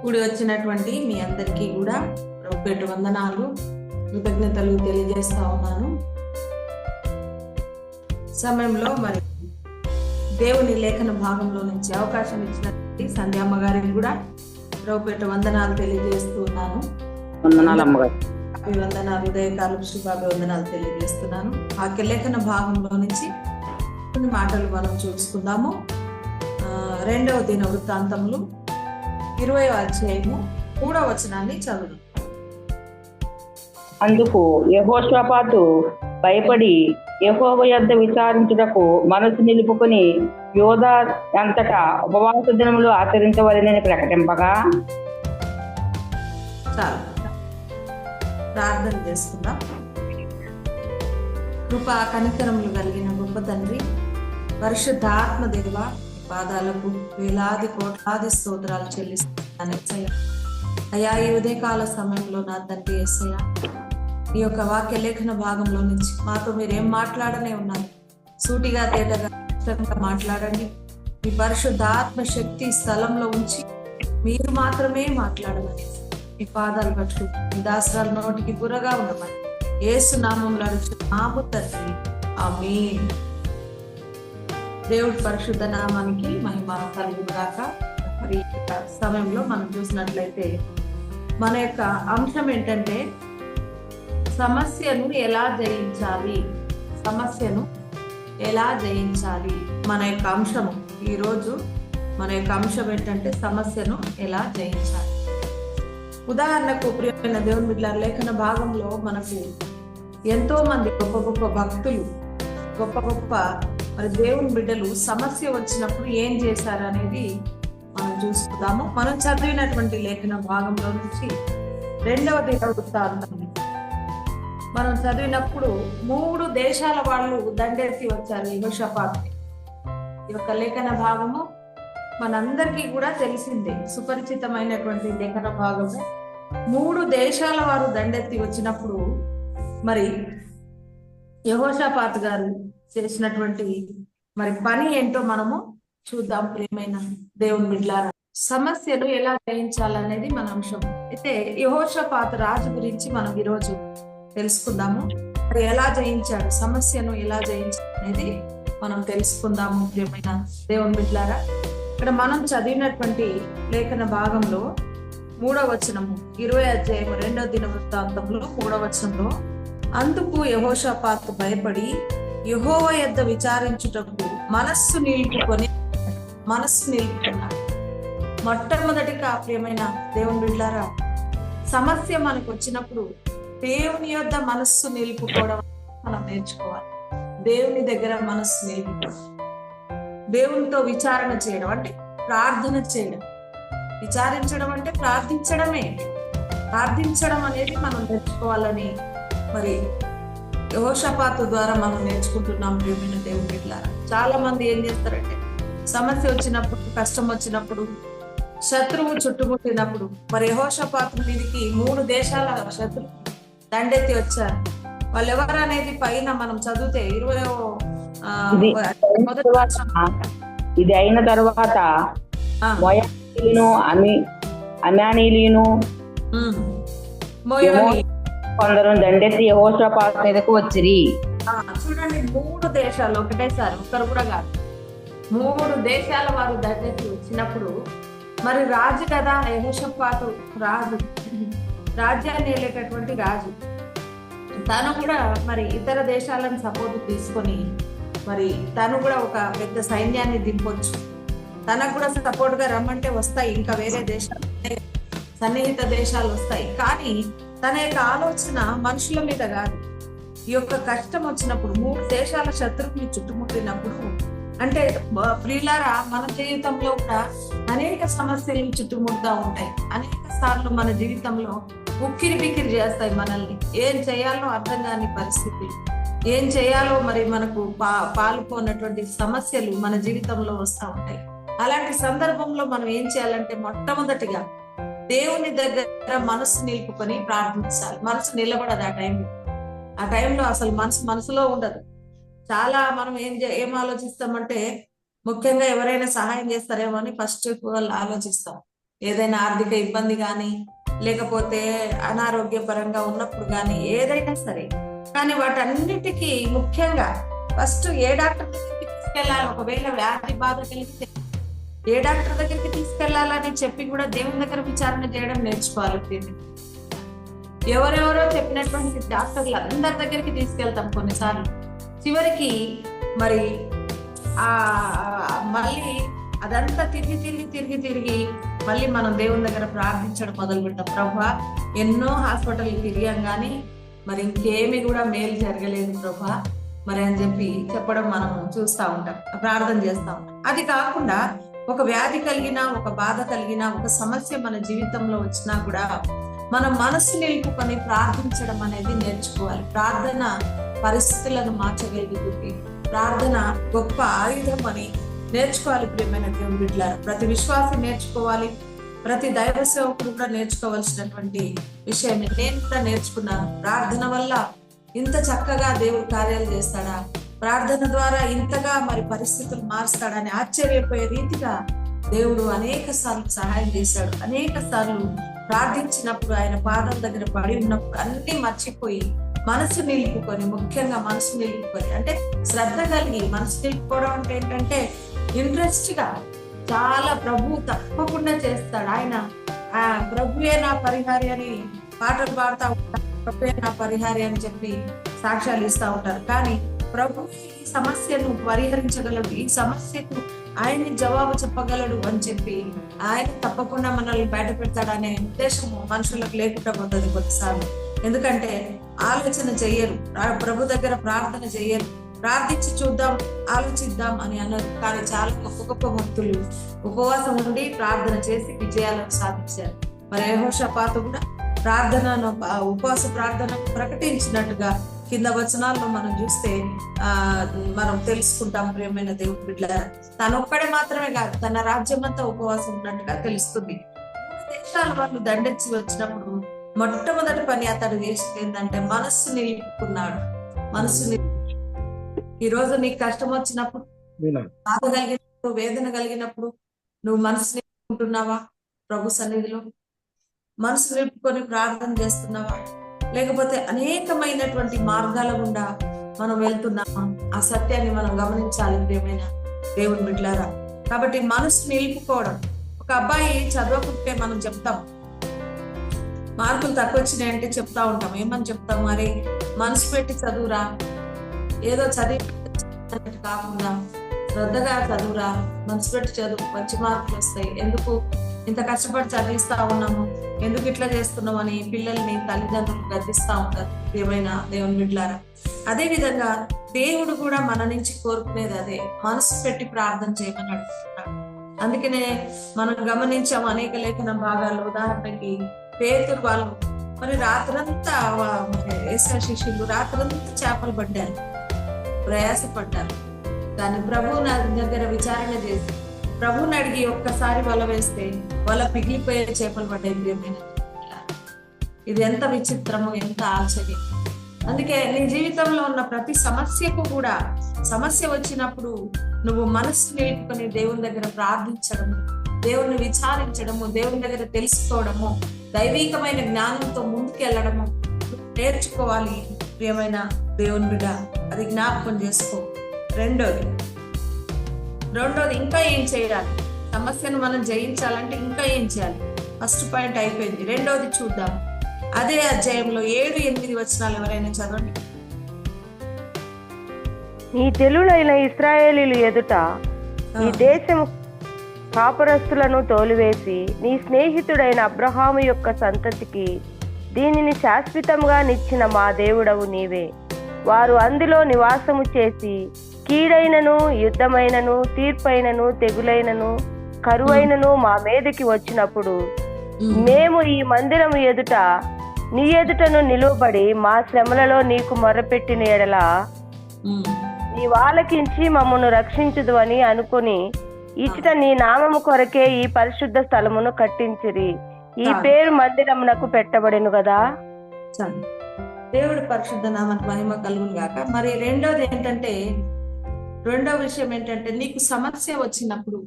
కూడి వచ్చినటువంటి మీ అందరికీ కూడా ప్రభుపేట వందనాలు, కృతజ్ఞతలు తెలియజేస్తా ఉన్నాను. సమయంలో మరి దేవుని లేఖన భాగంలో నుంచి అవకాశం ఇచ్చినటువంటి సంధ్యామ్మ గారికి కూడా ప్రభుపేట వందనాలు తెలియజేస్తూ ఉన్నాను. వందనాలు, ఉదయకాలం శుభాభివందనాలు తెలియజేస్తున్నాను. వాక్య లేఖన భాగంలో నుంచి కొన్ని మాటలు మనం చూసుకుందాము. 2వ దిన వృత్తాంతములు 20వ అధ్యాయము 3వ వచనాన్ని చదువు. అందుకు యెహోషాపాతు భయపడి యెహోవా యొద్ద విచారించుటకు మనసు నిలుపుకొని యోధా అంతటా ఉపవాస దినములు ఆచరించవలెనని ప్రకటింపగా. చాలు, ప్రార్థన చేసుకుందాం. కృపా కనికరములు కలిగిన గొప్ప తండ్రి, పరిశుద్ధాత్మ దేవ, పాదాలకు వేలాది కోట్లాది స్తోత్రాలు చెల్లిస్తున్నాను యేసయ్య. అయ్యా, ఈ ఉదయకాల సమయంలో నా తండ్రి యేసయ్య, ఈ యొక్క వాక్య లేఖన భాగంలో నుంచి మాతో మీరేం మాట్లాడనే ఉన్నారు. సూటిగా తేటగా మాట్లాడండి. మీ పరిశుద్ధాత్మ శక్తి స్థలంలో ఉంచి మీరు మాత్రమే మాట్లాడమని మీ పాదాలు పట్టు మీ దాసరాల నోటికి బుర్రగా ఉండమని యేసు నామములో అడుగుతున్నాము తండ్రి, ఆమేన్. దేవుడి పరిశుద్ధ నామానికి మహిమ కలుగుగాక. మరి సమయంలో మనం చూసినట్లయితే మన యొక్క అంశం ఏంటంటే సమస్యను ఎలా జయించాలి. సమస్యను ఎలా జయించాలి మన యొక్క అంశము. ఈరోజు మన యొక్క అంశం ఏంటంటే సమస్యను ఎలా జయించాలి. ఉదాహరణకు ప్రియమైన దేవుని బిడ్డల లేఖన భాగంలో మనకు ఎంతో మంది గొప్ప గొప్ప భక్తులు, గొప్ప గొప్ప మరి దేవుని బిడ్డలు సమస్య వచ్చినప్పుడు ఏం చేశారు అనేది మనం చూసుకుందాము. మనం చదివినటువంటి లేఖన భాగంలో నుంచి 2వ దిన వృత్తాంతం మనం చదివినప్పుడు 3 దేశాల వాళ్ళు దండెత్తి వచ్చారు యెహోషాపాతుని. ఈ యొక్క లేఖన భాగము మనందరికీ కూడా తెలిసిందే, సుపరిచితమైనటువంటి లేఖన భాగము. 3 దేశాల వారు దండెత్తి వచ్చినప్పుడు మరి యెహోషాపాతు గారు చేసినటువంటి మరి పని ఏంటో మనము చూద్దాం. ప్రియమైన దేవుని బిడ్డలారా, సమస్యను ఎలా జయించాలనేది మన అంశం. అయితే యెహోషాపాతు రాజు గురించి మనం ఈరోజు తెలుసుకుందాము. మరి ఎలా జయించాడు, సమస్యను ఎలా జయించాడు అనేది మనం తెలుసుకుందాము. ప్రియమైన దేవుని బిడ్డలారా, ఇక్కడ మనం చదివినటువంటి లేఖన భాగంలో 3వ వచనము 20వ అధ్యాయం 2వ దిన వృత్తాంతంలో 3వ వచనంలో, అందుకు యెహోషాపాతు భయపడి యెహోవా యొద్ద విచారించుటకు మనస్సు నిలుపుకున్నాడు. మొట్టమొదటిగా ప్రియమైన దేవుని బిడ్డలారా, సమస్య మనకు వచ్చినప్పుడు దేవుని యొద్ద మనస్సు నిలుపుకోవడం మనం నేర్చుకోవాలి. దేవుని దగ్గర మనస్సు నిలుపుకోవడం, దేవునితో విచారణ చేయడం అంటే ప్రార్థన చేయడం. విచారించడం అంటే ప్రార్థించడమే. ప్రార్థించడం అనేది మనం నేర్చుకోవాలని మరి యెహోషాపాతు ద్వారా మనం నేర్చుకుంటున్నాం. ప్రియమైన దేవుని బిడ్డలారా, చాలా మంది ఏం చేస్తారంటే సమస్య వచ్చినప్పుడు, కష్టం వచ్చినప్పుడు, శత్రువు చుట్టుముట్టినప్పుడు, మరి యెహోషాపాతు మీదకి 3 దేశాల శత్రువు దండెత్తి వచ్చారు. వాళ్ళు ఎవరు అనేది పైన మనం చదివితే 20వ ఇది అయిన తర్వాత మోయాబీయులను అమానీయులను కొందరు దండెత్తి యెహోషాపాతు మీదకు వచ్చిరి. చూడండి, 3 దేశాలు ఒకటేసారి, ఒకరు కూడా కాదు, 3 దేశాల వారు దండెత్తి వచ్చినప్పుడు మరి రాజు కదా యెహోషాపాతు, రాజు, రాజ్యాన్ని వెళ్ళేటటువంటి రాజు, తను కూడా మరి ఇతర దేశాలను సపోర్ట్ తీసుకొని మరి తను కూడా ఒక పెద్ద సైన్యాన్ని దింపొచ్చు. తనకు కూడా సపోర్ట్ గా రమ్మంటే వస్తాయి, ఇంకా వేరే దేశాలు, సన్నిహిత దేశాలు వస్తాయి. కానీ తన యొక్క ఆలోచన మనుషుల మీద కాదు. ఈ యొక్క కష్టం వచ్చినప్పుడు 3 దేశాల శత్రువుని చుట్టుముట్టినప్పుడు, అంటే ప్రియులారా, మన జీవితంలో కూడా అనేక సమస్యలు చుట్టుముడుతూ ఉంటాయి. అనేక సార్లు మన జీవితంలో ఉక్కిరి బిక్కిరి చేస్తాయి మనల్ని. ఏం చేయాలో అర్థం కాని పరిస్థితి, ఏం చేయాలో మరి మనకు పాలుపోనటువంటి సమస్యలు మన జీవితంలో వస్తూ ఉంటాయి. అలాంటి సందర్భంలో మనం ఏం చేయాలంటే మొట్టమొదటిగా దేవుని దగ్గర మనసు నిలుపుకొని ప్రార్థించాలి. మనసు నిలబడదు ఆ టైంలో అసలు మనసులో ఉండదు. చాలా మనం ఏం ఆలోచిస్తామంటే, ముఖ్యంగా ఎవరైనా సహాయం చేస్తారేమో అని ఫస్ట్ వాళ్ళు ఆలోచిస్తాం. ఏదైనా ఆర్థిక ఇబ్బంది కానీ, లేకపోతే అనారోగ్యపరంగా ఉన్నప్పుడు కానీ, ఏదైనా సరే. కానీ వాటన్నిటికీ ముఖ్యంగా ఫస్ట్ ఏ డాక్టర్ దగ్గరికి తీసుకెళ్ళాలి? ఒకవేళ వ్యాధి బాధ కలిగితే ఏ డాక్టర్ దగ్గరికి తీసుకెళ్లాలని చెప్పి కూడా దేవుని దగ్గర విచారణ చేయడం నేర్చుకోవాలి. ఎవరెవరో చెప్పినటువంటి డాక్టర్లు అందరి దగ్గరికి తీసుకెళ్తాం కొన్నిసార్లు. చివరికి మరి ఆ మళ్ళీ అదంతా తిరిగి మళ్ళీ మనం దేవుని దగ్గర ప్రార్థించడం మొదలు పెట్టాం. ప్రభువా, ఎన్నో హాస్పిటల్ తిరిగాం కానీ మరి ఇంకేమి కూడా మేలు జరగలేదు ప్రభువా మరి అని చెప్పి చెప్పడం మనం చూస్తూ ఉంటాం, ప్రార్థన చేస్తా ఉంటాం. అది కాకుండా ఒక వ్యాధి కలిగినా, ఒక బాధ కలిగినా, ఒక సమస్య మన జీవితంలో వచ్చినా కూడా మనం మనసు నిలుపుకొని ప్రార్థించడం అనేది నేర్చుకోవాలి. ప్రార్థన పరిస్థితులను మార్చగలుగుతుంది. ప్రార్థన గొప్ప ఆయుధం అని నేర్చుకోవాలి. ప్రియమైన దేవుని బిడ్డలారా, ప్రతి విశ్వాసం నేర్చుకోవాలి. ప్రతి దైవ సేవకుడు కూడా నేర్చుకోవాల్సినటువంటి విషయం. నేను కూడా నేర్చుకున్నాను. ప్రార్థన వల్ల ఇంత చక్కగా దేవుడు కార్యాలు చేస్తాడా, ప్రార్థన ద్వారా ఇంతగా మరి పరిస్థితులు మారుస్తాడని ఆశ్చర్యపోయే రీతిగా దేవుడు అనేక సార్లు సహాయం చేశాడు. అనేక సార్లు ప్రార్థించినప్పుడు, ఆయన పాదం దగ్గర పడి ఉన్నప్పుడు అన్ని మర్చిపోయి మనసు నిలుపుకొని, ముఖ్యంగా మనసు నిలుపుకొని, అంటే శ్రద్ధ కలిగి మనసు నిలుపుకోవడం అంటే ఏంటంటే ఇంట్రెస్ట్ గా చాలా ప్రభు తప్పకుండా చేస్తాడు. ఆయన ప్రభువే నా పరిహారి అని పాటలు పాడుతూ ఉంటారు. ప్రభువే నా పరిహారి అని చెప్పి సాక్ష్యాలు ఇస్తూ ఉంటారు. కానీ ప్రభు ఈ సమస్యను పరిహరించగలడు, ఈ సమస్యకు ఆయన్ని జవాబు చెప్పగలడు అని చెప్పి ఆయన తప్పకుండా మనల్ని బయట పెడతాడనే ఉద్దేశము మనుషులకు లేకుండా పోతుంది కొన్నిసార్లు. ఎందుకంటే ఆలోచన చెయ్యరు, ప్రభు దగ్గర ప్రార్థన చెయ్యరు. ప్రార్థించి చూద్దాం, ఆలోచిద్దాం అని అన్నారు. కానీ చాలా గొప్ప గొప్ప భక్తులు ఉపవాసం ఉండి ప్రార్థన చేసి విజయాలను సాధించారు. మరి యెహోషాపాతు కూడా ప్రార్థనను, ఉపవాస ప్రార్థన ప్రకటించినట్టుగా కింద వచనాల్లో మనం చూస్తే మనం తెలుసుకుంటాం. ప్రియమైన దేవుని బిడ్డలారా, తనొక్కడే మాత్రమే కాదు, తన రాజ్యం అంతా ఉపవాసం ఉన్నట్టుగా తెలుస్తుంది. దేశాల వాళ్ళు దండెచ్చి వచ్చినప్పుడు మొట్టమొదటి పని అతడు చేసింది ఏంటంటే మనస్సు నిలుపుకున్నాడు. మనస్సు ఈ రోజు నీకు కష్టం వచ్చినప్పుడు, బాధ కలిగినప్పుడు, వేదన కలిగినప్పుడు నువ్వు మనసు నిలుపుకుంటున్నావా? ప్రభు సన్నిధిలో మనసు నిలుపుకొని ప్రార్థన చేస్తున్నావా? లేకపోతే అనేకమైనటువంటి మార్గాల గుండా మనం వెళ్తున్నామా? ఆ సత్యాన్ని మనం గమనించాలి ప్రియమైన దేవుని బిడ్డలారా. కాబట్టి మనసు నిలుపుకోవడం. ఒక అబ్బాయి చదవకుంటే మనం చెప్తాం, మార్కులు తక్కువ వచ్చినాయంటే చెప్తా ఉంటాం. ఏమని చెప్తాం? మరి మనసు పెట్టి చదువురా, ఏదో చదివి కాకుండా శ్రద్ధగా చదువురా, మనసు పెట్టి చదువు, మంచి మార్కులు వస్తాయి. ఎందుకు ఇంత కష్టపడి చదివిస్తా ఉన్నాము, ఎందుకు ఇట్లా చేస్తున్నాం అని పిల్లల్ని తల్లిదండ్రులు గద్దిస్తా ఉంటారు. ఏమైనా దేవుని బిడ్డలారా, అదే విధంగా దేవుడు కూడా మన నుంచి కోరుకునేది అదే, మనసు పెట్టి ప్రార్థన చేయమని అడుగుతున్నాడు. అందుకనే మనం గమనించాము అనేక లేఖన భాగాలు. ఉదాహరణకి పేతురు వాళ్ళు మరి రాత్రంతా, యేసు శిష్యులు రాత్రంతా చేపలు పడ్డారు, ప్రయాసపడ్డారు. దాన్ని ప్రభువు దగ్గర విచారణ చేసి ప్రభువుని అడిగి ఒక్కసారి వల వేస్తే వల పిగిలిపోయే చేపలు పడ్డాయి. ఇది ఎంత విచిత్రము, ఎంత ఆశ్చర్యం. అందుకే నీ జీవితంలో ఉన్న ప్రతి సమస్యకు కూడా, సమస్య వచ్చినప్పుడు నువ్వు మనస్సు నిలుపుకొని దేవుని దగ్గర ప్రార్థించడము, దేవుణ్ణి విచారించడము, దేవుని దగ్గర తెలుసుకోవడము, దైవికమైన జ్ఞానంతో ముందుకెళ్ళడము నేర్చుకోవాలి ప్రియమైన దేవుని బిడ్డ. అది జ్ఞాపకం చేసుకో. రెండోది ఇంకా ఏం చేయాలి? సమస్యను మనం జయించాలంటే ఇంకా ఏం చేయాలి? ఫస్ట్ పాయింట్ అయిపోయింది. రెండోది చూద్దాం. అదే అధ్యాయంలో 7-8 వచనాలు ఎవరైనా చదవండి. నీ తెలులైన ఇశ్రాయేలీయుల ఎదుట ఈ దేశము కాపురస్తులను తోలివేసి నీ స్నేహితుడైన అబ్రహాము యొక్క సంతతికి దీనిని శాశ్వతంగా నిచ్చిన మా దేవుడవు నీవే. వారు అందులో నివాసము చేసి కీడైనను, యుద్ధమైనను, తీర్పైనను, తెగులైనను, కరువైనను మా మీదకి వచ్చినప్పుడు మేము ఈ మందిరము ఎదుట నీ ఎదుటను నిలువబడి మా శ్రమలలో నీకు మొర్రపెట్టిన ఎడల నీ వాళ్ళకించి మమ్మను రక్షించుదు అని అనుకుని ఇచ్చట నీ నామము కొరకే ఈ పరిశుద్ధ స్థలమును కట్టించిరి. ఈ పేరు మందిరమునకు పెట్టబడిను కదా. దేవుడి పరిశుద్ధ నామానికి మహిమ కలుగును గాక. మరి రెండో విషయం ఏంటంటే నీకు సమస్య వచ్చినప్పుడు,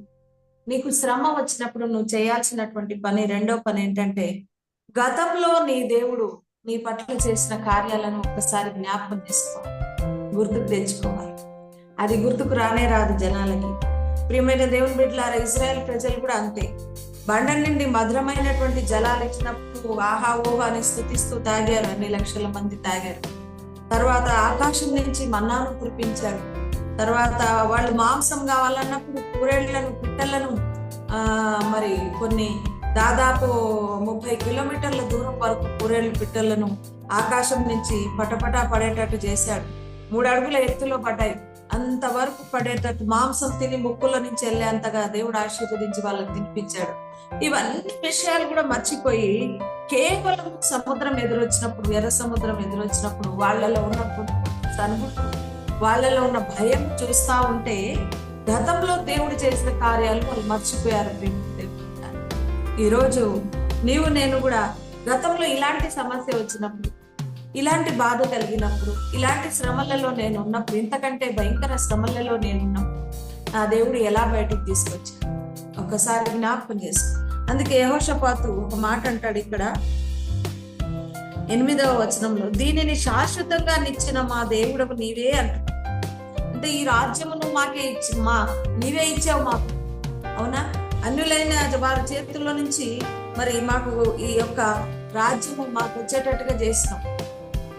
నీకు శ్రమ వచ్చినప్పుడు నువ్వు చేయాల్సినటువంటి పని, రెండో పని ఏంటంటే గతంలో నీ దేవుడు నీ పట్ల చేసిన కార్యాలను ఒక్కసారి జ్ఞాపకం చేసుకోవాలి, గుర్తుకు తెచ్చుకోవాలి. అది గుర్తుకు రానే రాదు జనాలకి. ప్రియమైన దేవుని బిడ్డలారా, ఇజ్రాయెల్ ప్రజలు కూడా అంతే. బండ నుండి మధురమైనటువంటి జలాలు ఇచ్చినప్పుడు ఆహా ఓహా అని స్తుతిస్తూ తాగారు, అన్ని లక్షల మంది తాగారు. తర్వాత ఆకాశం నుంచి మన్నాను కురిపించాడు. తర్వాత వాళ్ళు మాంసం కావాలన్నప్పుడు కూరేళ్లను, పిట్టలను మరి కొన్ని దాదాపు 30 కిలోమీటర్ల దూరం వరకు కూరేళ్ళు, పిట్టలను ఆకాశం నుంచి పటపటా పడేటట్టు చేశాడు. 3 అడుగుల ఎత్తులో పడ్డాయి. అంతవరకు పడేటట్టు మాంసం తిని ముక్కుల నుంచి వెళ్ళేంతగా దేవుడు ఆశీర్వదించి వాళ్ళకి తినిపించాడు. ఇవన్నీ విషయాలు కూడా మర్చిపోయి కేవలం సముద్రం ఎదురొచ్చినప్పుడు, ఎర్ర సముద్రం ఎదురొచ్చినప్పుడు వాళ్ళలో ఉన్న సనుగుడు, వాళ్ళలో ఉన్న భయం చూస్తా ఉంటే గతంలో దేవుడు చేసిన కార్యాలు వాళ్ళు మర్చిపోయారు. ఈరోజు నీవు నేను కూడా గతంలో ఇలాంటి సమస్య వచ్చినప్పుడు, ఇలాంటి బాధ కలిగినప్పుడు, ఇలాంటి శ్రమలలో నేను ఉన్నప్పుడు, ఇంతకంటే భయంకర శ్రమలలో నేనున్నప్పుడు నా దేవుడు ఎలా బయటకు తీసుకొచ్చాడు ఒకసారి జ్ఞాపకం చేసుకో. అందుకే యెహోషాపాతు ఒక మాట అంటాడు ఇక్కడ 8వ వచనంలో, దీనిని శాశ్వతంగా నిచ్చిన మా దేవుడవు నీవే అంటాడు. అంటే ఈ రాజ్యమును మాకే నీవే ఇచ్చావు మాకు, అవునా? అన్యులైన వారి చేతుల్లో నుంచి మరి మాకు ఈ యొక్క రాజ్యము మాకు వచ్చేటట్టుగా చేసినాం,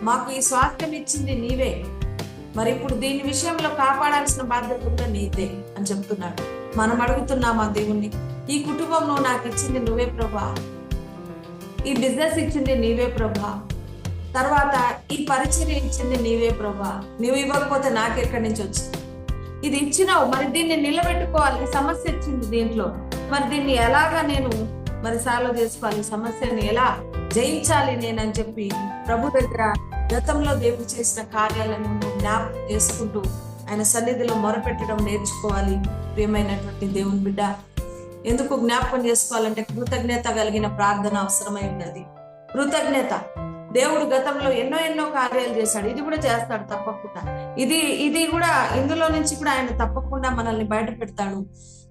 మాకు ఈ స్వాస్థ్యం ఇచ్చింది నీవే, మరి ఇప్పుడు దీని విషయంలో కాపాడాల్సిన బాధ్యత కూడా నీదే అని చెప్తున్నాడు. మనం అడుగుతున్నామా దేవుణ్ణి, ఈ కుటుంబం నువ్వు నాకు ఇచ్చింది నువ్వే ప్రభా, ఈ బిజినెస్ ఇచ్చింది నీవే ప్రభా, తర్వాత ఈ పరిచర్య ఇచ్చింది నీవే ప్రభా, నువ్వు ఇవ్వకపోతే నాకెక్కడి నుంచి వచ్చింది? ఇది ఇచ్చినావు, మరి దీన్ని నిలబెట్టుకోవాలి. సమస్య వచ్చింది దీంట్లో, మరి దీన్ని ఎలాగా నేను మరి సాల్వ్ చేసుకోవాలి, సమస్యని ఎలా జయించాలి నేనని చెప్పి ప్రభు దగ్గర గతంలో దేవుడు చేసిన కార్యాలను జ్ఞాపకం చేసుకుంటూ ఆయన సన్నిధిలో మొరపెట్టడం నేర్చుకోవాలి. ప్రియమైనటువంటి దేవుని బిడ్డ, ఎందుకు జ్ఞాపకం చేసుకోవాలంటే కృతజ్ఞత కలిగిన ప్రార్థన అవసరమై ఉన్నది. కృతజ్ఞత. దేవుడు గతంలో ఎన్నో కార్యాలు చేశాడు, ఇది కూడా చేస్తాడు తప్పకుండా. ఇది కూడా ఇందులో నుంచి కూడా ఆయన తప్పకుండా మనల్ని బయట పెడతాడు,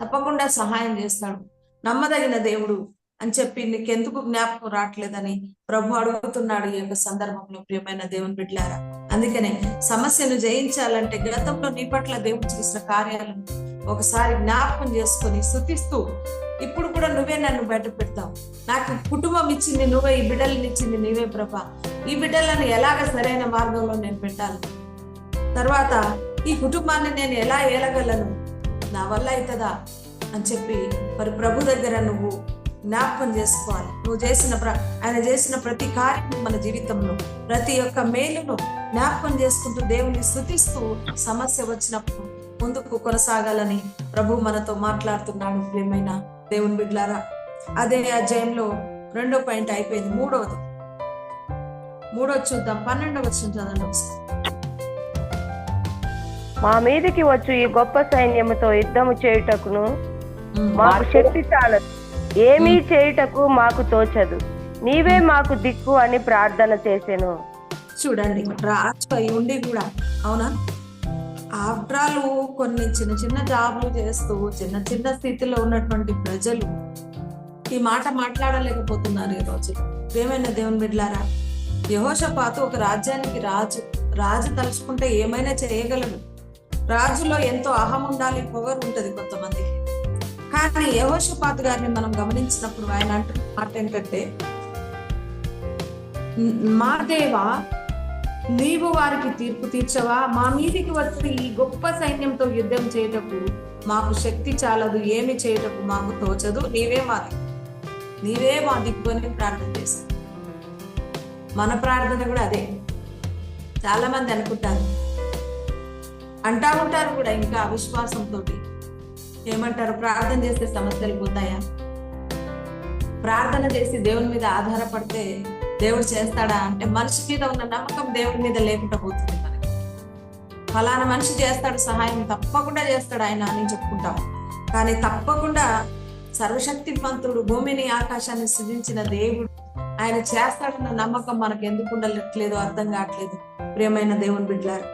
తప్పకుండా సహాయం చేస్తాడు. నమ్మదగిన దేవుడు అని చెప్పి నీకెందుకు జ్ఞాపకం రావట్లేదని ప్రభు అడుగుతున్నాడు ఈ యొక్క సందర్భంలో. ప్రియమైన దేవుని బిడ్డలారా, అందుకనే సమస్యను జయించాలంటే గతంలో నీ పట్ల దేవుడు చేసిన కార్యాలను ఒకసారి జ్ఞాపకం చేసుకొని స్తుతిస్తూ, ఇప్పుడు కూడా నువ్వే నన్ను బయట పెడతావు, నాకు కుటుంబం ఇచ్చింది నువ్వే, ఈ బిడ్డలను ఇచ్చింది నీవే ప్రభా, ఈ బిడ్డలను ఎలాగ సరైన మార్గంలో నేను పెట్టాలి, తర్వాత ఈ కుటుంబాన్ని నేను ఎలా ఏలగలను, నా వల్ల అవుతుందా అని చెప్పి మరి ప్రభు దగ్గర నువ్వు జ్ఞాపకం చేసుకోవాలి. నువ్వు ఆయన చేసిన ప్రతి కార్యం మన జీవితంలో, ప్రతి ఒక్క మేలును జ్ఞాపకం చేసుకుంటూ దేవుని స్తుతిస్తూ సమస్య వచ్చినప్పుడు ముందుకు కొనసాగాలని ప్రభు మనతో మాట్లాడుతున్నాడు. ప్రియమైన దేవుని బిడ్డలారా, అదే అధ్యాయంలో 2వ పాయింట్ అయిపోయింది. మూడోది చూద్దాం. 12వ వచనం చదవండి ఒకసారి. మా మీదికి వచ్చు ఈ గొప్ప సైన్యముతో యుద్ధము చేయుటకును మాకు శక్తి చాలదు, ఏమీ చేయుటకు మాకు తోచదు, నీవే మాకు దిక్కు అని ప్రార్థన చేసెను. చూడండి, రాజు అయి ఉండి కూడా, అవునా, ఆఫ్టరాలు కొన్ని చిన్న జాబ్లు చేస్తూ చిన్న స్థితిలో ఉన్నటువంటి ప్రజలు ఈ మాట మాట్లాడలేకపోతున్నారు ఈ రోజు. ప్రియమైన దేవుని బిడ్డలారా, యెహోషాపాతు ఒక రాజ్యానికి రాజు తలుచుకుంటే ఏమైనా చేయగలడు. రాజులో ఎంతో అహం ఉండాలి, పొగరు ఉంటది కొంతమందికి. కానీ యెహోషాపాతు గారిని మనం గమనించినప్పుడు ఆయన అంటున్న మాట ఏంటంటే, మా దేవా, నీవు వారికి తీర్పు తీర్చవా, మా మీదికి వచ్చి ఈ గొప్ప సైన్యంతో యుద్ధం చేయటకు మాకు శక్తి చాలదు, ఏమి చేయటకు మాకు తోచదు, నీవే మా దిక్కు అని ప్రార్థన చేశారు. మన ప్రార్థన కూడా అదే. చాలా మంది అనుకుంటారు, అంటా ఉంటారు కూడా ఇంకా అవిశ్వాసంతో. ఏమంటారు? ప్రార్థన చేస్తే సమస్యలు పోతాయా? ప్రార్థన చేసి దేవుని మీద ఆధారపడితే దేవుడు చేస్తాడా అంటే, మనిషి మీద ఉన్న నమ్మకం దేవుడి మీద లేకుండా పోతుంది. మనకి ఫలానా మనిషి చేస్తాడు సహాయం, తప్పకుండా చేస్తాడు ఆయన అని చెప్పుకుంటాం. కానీ తప్పకుండా సర్వశక్తిమంతుడు, భూమిని ఆకాశాన్ని సృజించిన దేవుడు ఆయన చేస్తాడన్న నమ్మకం మనకు ఎందుకు ఉండట్లేదు అర్థం కావట్లేదు. ప్రియమైన దేవుని బిడ్డలారా,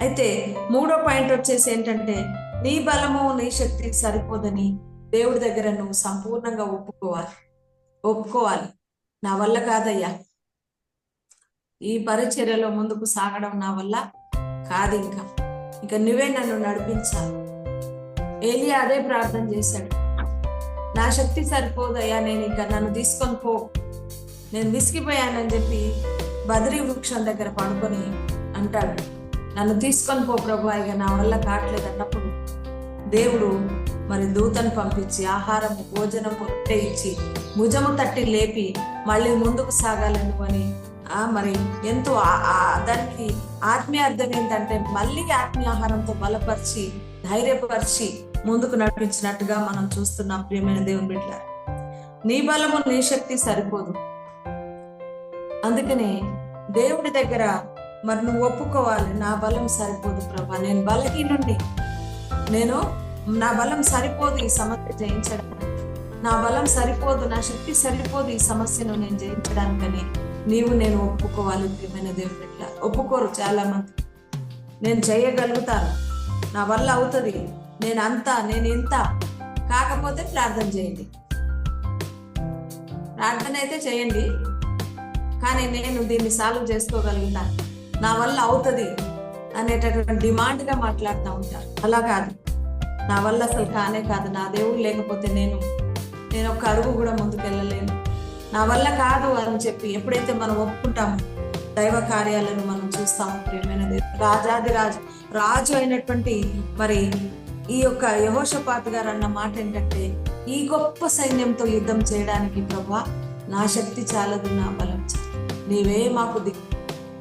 అయితే 3వ పాయింట్ వచ్చేసి ఏంటంటే, నీ బలము నీ శక్తి సరిపోదని దేవుడి దగ్గర నువ్వు సంపూర్ణంగా ఒప్పుకోవాలి. నా వల్ల కాదయ్యా, ఈ పరిచర్యలో ముందుకు సాగడం నా వల్ల కాదు, ఇంకా నువ్వే నన్ను నడిపించాలి. ఏలియా అదే ప్రార్థన చేశాడు. నా శక్తి సరిపోదయ్యా, నన్ను తీసుకొని పో, నేను విసిగిపోయానని చెప్పి బద్రీ వృక్షం దగ్గర పడుకొని అంటాడు, నన్ను తీసుకొని పో ప్రభు, ఇక నా వల్ల కావట్లేదు అన్నప్పుడు దేవుడు మరి దూతను పంపించి ఆహారము భోజనము రొట్టె ఇచ్చి భుజము తట్టి లేపి మళ్ళీ ముందుకు సాగాలను అని మరి ఎంతో దానికి ఆత్మీయ అర్థం ఏంటంటే మళ్ళీ ఆత్మీయ ఆహారంతో బలపరిచి ధైర్యపరిచి ముందుకు నడిపించినట్టుగా మనం చూస్తున్నాం. ప్రియమైన దేవుని బిడ్డలారా, నీ బలము నీ శక్తి సరిపోదు. అందుకనే దేవుడి దగ్గర మరి నువ్వు ఒప్పుకోవాలి, నా బలం సరిపోదు ప్రభా, నేను బలహీనుండి, నా బలం సరిపోదు ఈ సమస్య జయించడానికి, నా బలం సరిపోదు, నా శక్తి సరిపోదు ఈ సమస్యను నేను జయించడానికని నేను ఒప్పుకోవాలి. ప్రియమైన దేవుని బిడ్డలారా, ఒప్పుకోరు చాలా మంది. నేను చేయగలుగుతాను, నా వల్ల అవుతుంది, నేను ఇంత కాకపోతే ప్రార్థన చేయండి, ప్రార్థన అయితే చేయండి, కానీ నేను దీన్ని సాల్వ్ చేసుకోగలుగుతాను, నా వల్ల అవుతుంది అనేటటువంటి డిమాండ్గా మాట్లాడుతూ ఉంటారు. అలా కాదు, నా వల్ల అసలు కానే కాదు, నా దేవుడు లేకపోతే నేను ఒక అడుగు కూడా ముందుకెళ్ళలేను, నా వల్ల కాదు అని చెప్పి ఎప్పుడైతే మనం ఒప్పుకుంటామో దైవ కార్యాలను మనం చూస్తాము. ప్రియమైన దేవుడు, రాజు అయినటువంటి మరి ఈ యొక్క యెహోషాపాతు గారు అన్న మాట ఏంటంటే, ఈ గొప్ప సైన్యంతో యుద్ధం చేయడానికి ప్రభా నా శక్తి చాలదు, నా బలం చాలు, నీవే మాకు దిక్కు,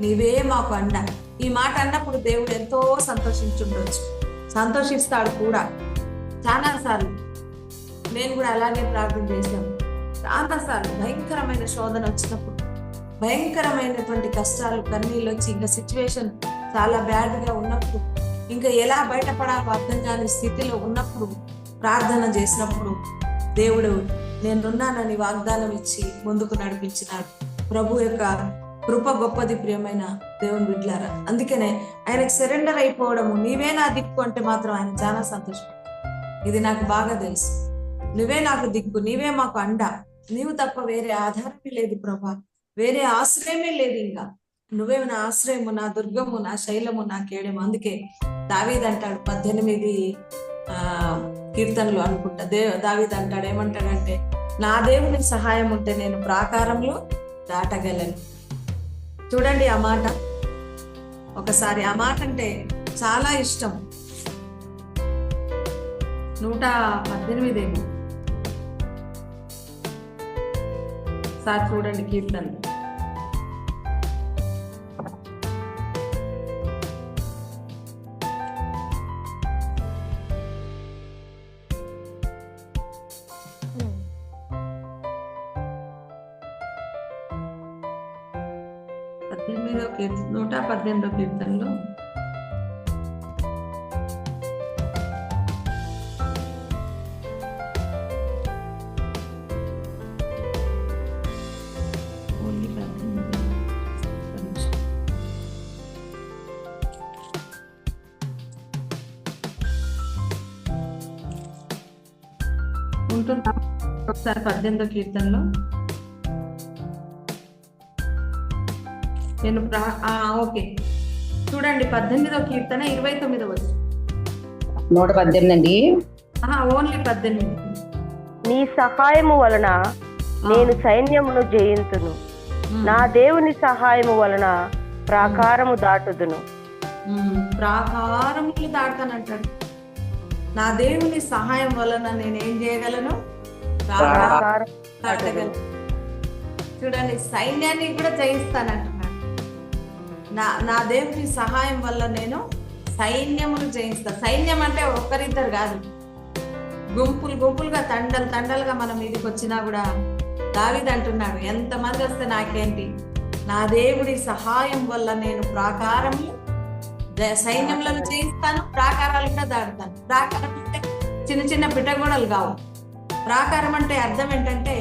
నీవే మాకు అండ. ఈ మాట అన్నప్పుడు దేవుడు ఎంతో సంతోషిస్తాడు కూడా. చాలాసార్లు నేను కూడా అలాగే ప్రార్థన చేశాను. చాలాసార్లు భయంకరమైన శోధన వచ్చినప్పుడు, భయంకరమైనటువంటి కష్టాలు కన్నీళ్ళు వచ్చి ఇంకా సిచ్యువేషన్ చాలా బ్యాడ్గా ఉన్నప్పుడు, ఇంకా ఎలా బయటపడాలో అర్థం కాని స్థితిలో ఉన్నప్పుడు ప్రార్థన చేసినప్పుడు దేవుడు నేనున్నానని వాగ్దానం ఇచ్చి ముందుకు నడిపించినాడు. ప్రభు యొక్క కృప గొప్పది. ప్రియమైన దేవుని బిడ్డలారా, అందుకనే ఆయనకు సరెండర్ అయిపోవడము, నీవే నా దిక్కు అంటే మాత్రం ఆయన చాలా సంతోషం. ఇది నాకు బాగా తెలుసు, నువ్వే నాకు దిక్కు, నీవే మాకు అండ, నీవు తప్ప వేరే ఆధారమే లేదు ప్రభా, వేరే ఆశ్రయమే లేదు, ఇంకా నువ్వే నా ఆశ్రయము, నా దుర్గము, నా శైలము, నా కేడము. అందుకే దావీదు అంటాడు 18 కీర్తనలు అనుకుంటా, దావీదు అంటాడు ఏమంటాడంటే, నా దేవుని సహాయం ఉంటే నేను ప్రాకారంలో దాటగలను. చూడండి ఆ మాట ఒకసారి, ఆ మాట అంటే చాలా ఇష్టం. 118 సార్ చూడండి కీర్తన. కీర్తనలో 118 కీర్తనలో ఉంటుందా ఒకసారి 18 కీర్తనలో నేను ఓకే చూడండి 18వ కీర్తన 29వ వచనం. 118 అండి. ఓన్లీ 18. నీ సహాయము వలన నేను సైన్యమును జయింతును, నా దేవుని సహాయము వలన ప్రాకారము దాటుదును. ప్రాకారములు దాటానంటాడు. నా దేవుని సహాయం వలన నేనేం చేయగలను? దాటగలను. చూడండి, సైన్యాన్ని కూడా జయిస్తానంటున్నాడు. నా దేవుని సహాయం వల్ల నేను సైన్యములు జయిస్తా. సైన్యం అంటే ఒకరిద్దరు కాదు, గుంపులుగా తండలుగా మనం మీదకి వచ్చినా కూడా దావీదు అంటున్నాడు, ఎంతమంది వస్తే నాకేంటి, నా దేవుడి సహాయం వల్ల నేను సైన్యములను జయిస్తాను, ప్రాకారాలు కూడా దాటుతాను. ప్రాకారం అంటే చిన్న పిట్టగోడలు కావు. ప్రాకారం అంటే అర్థం ఏంటంటే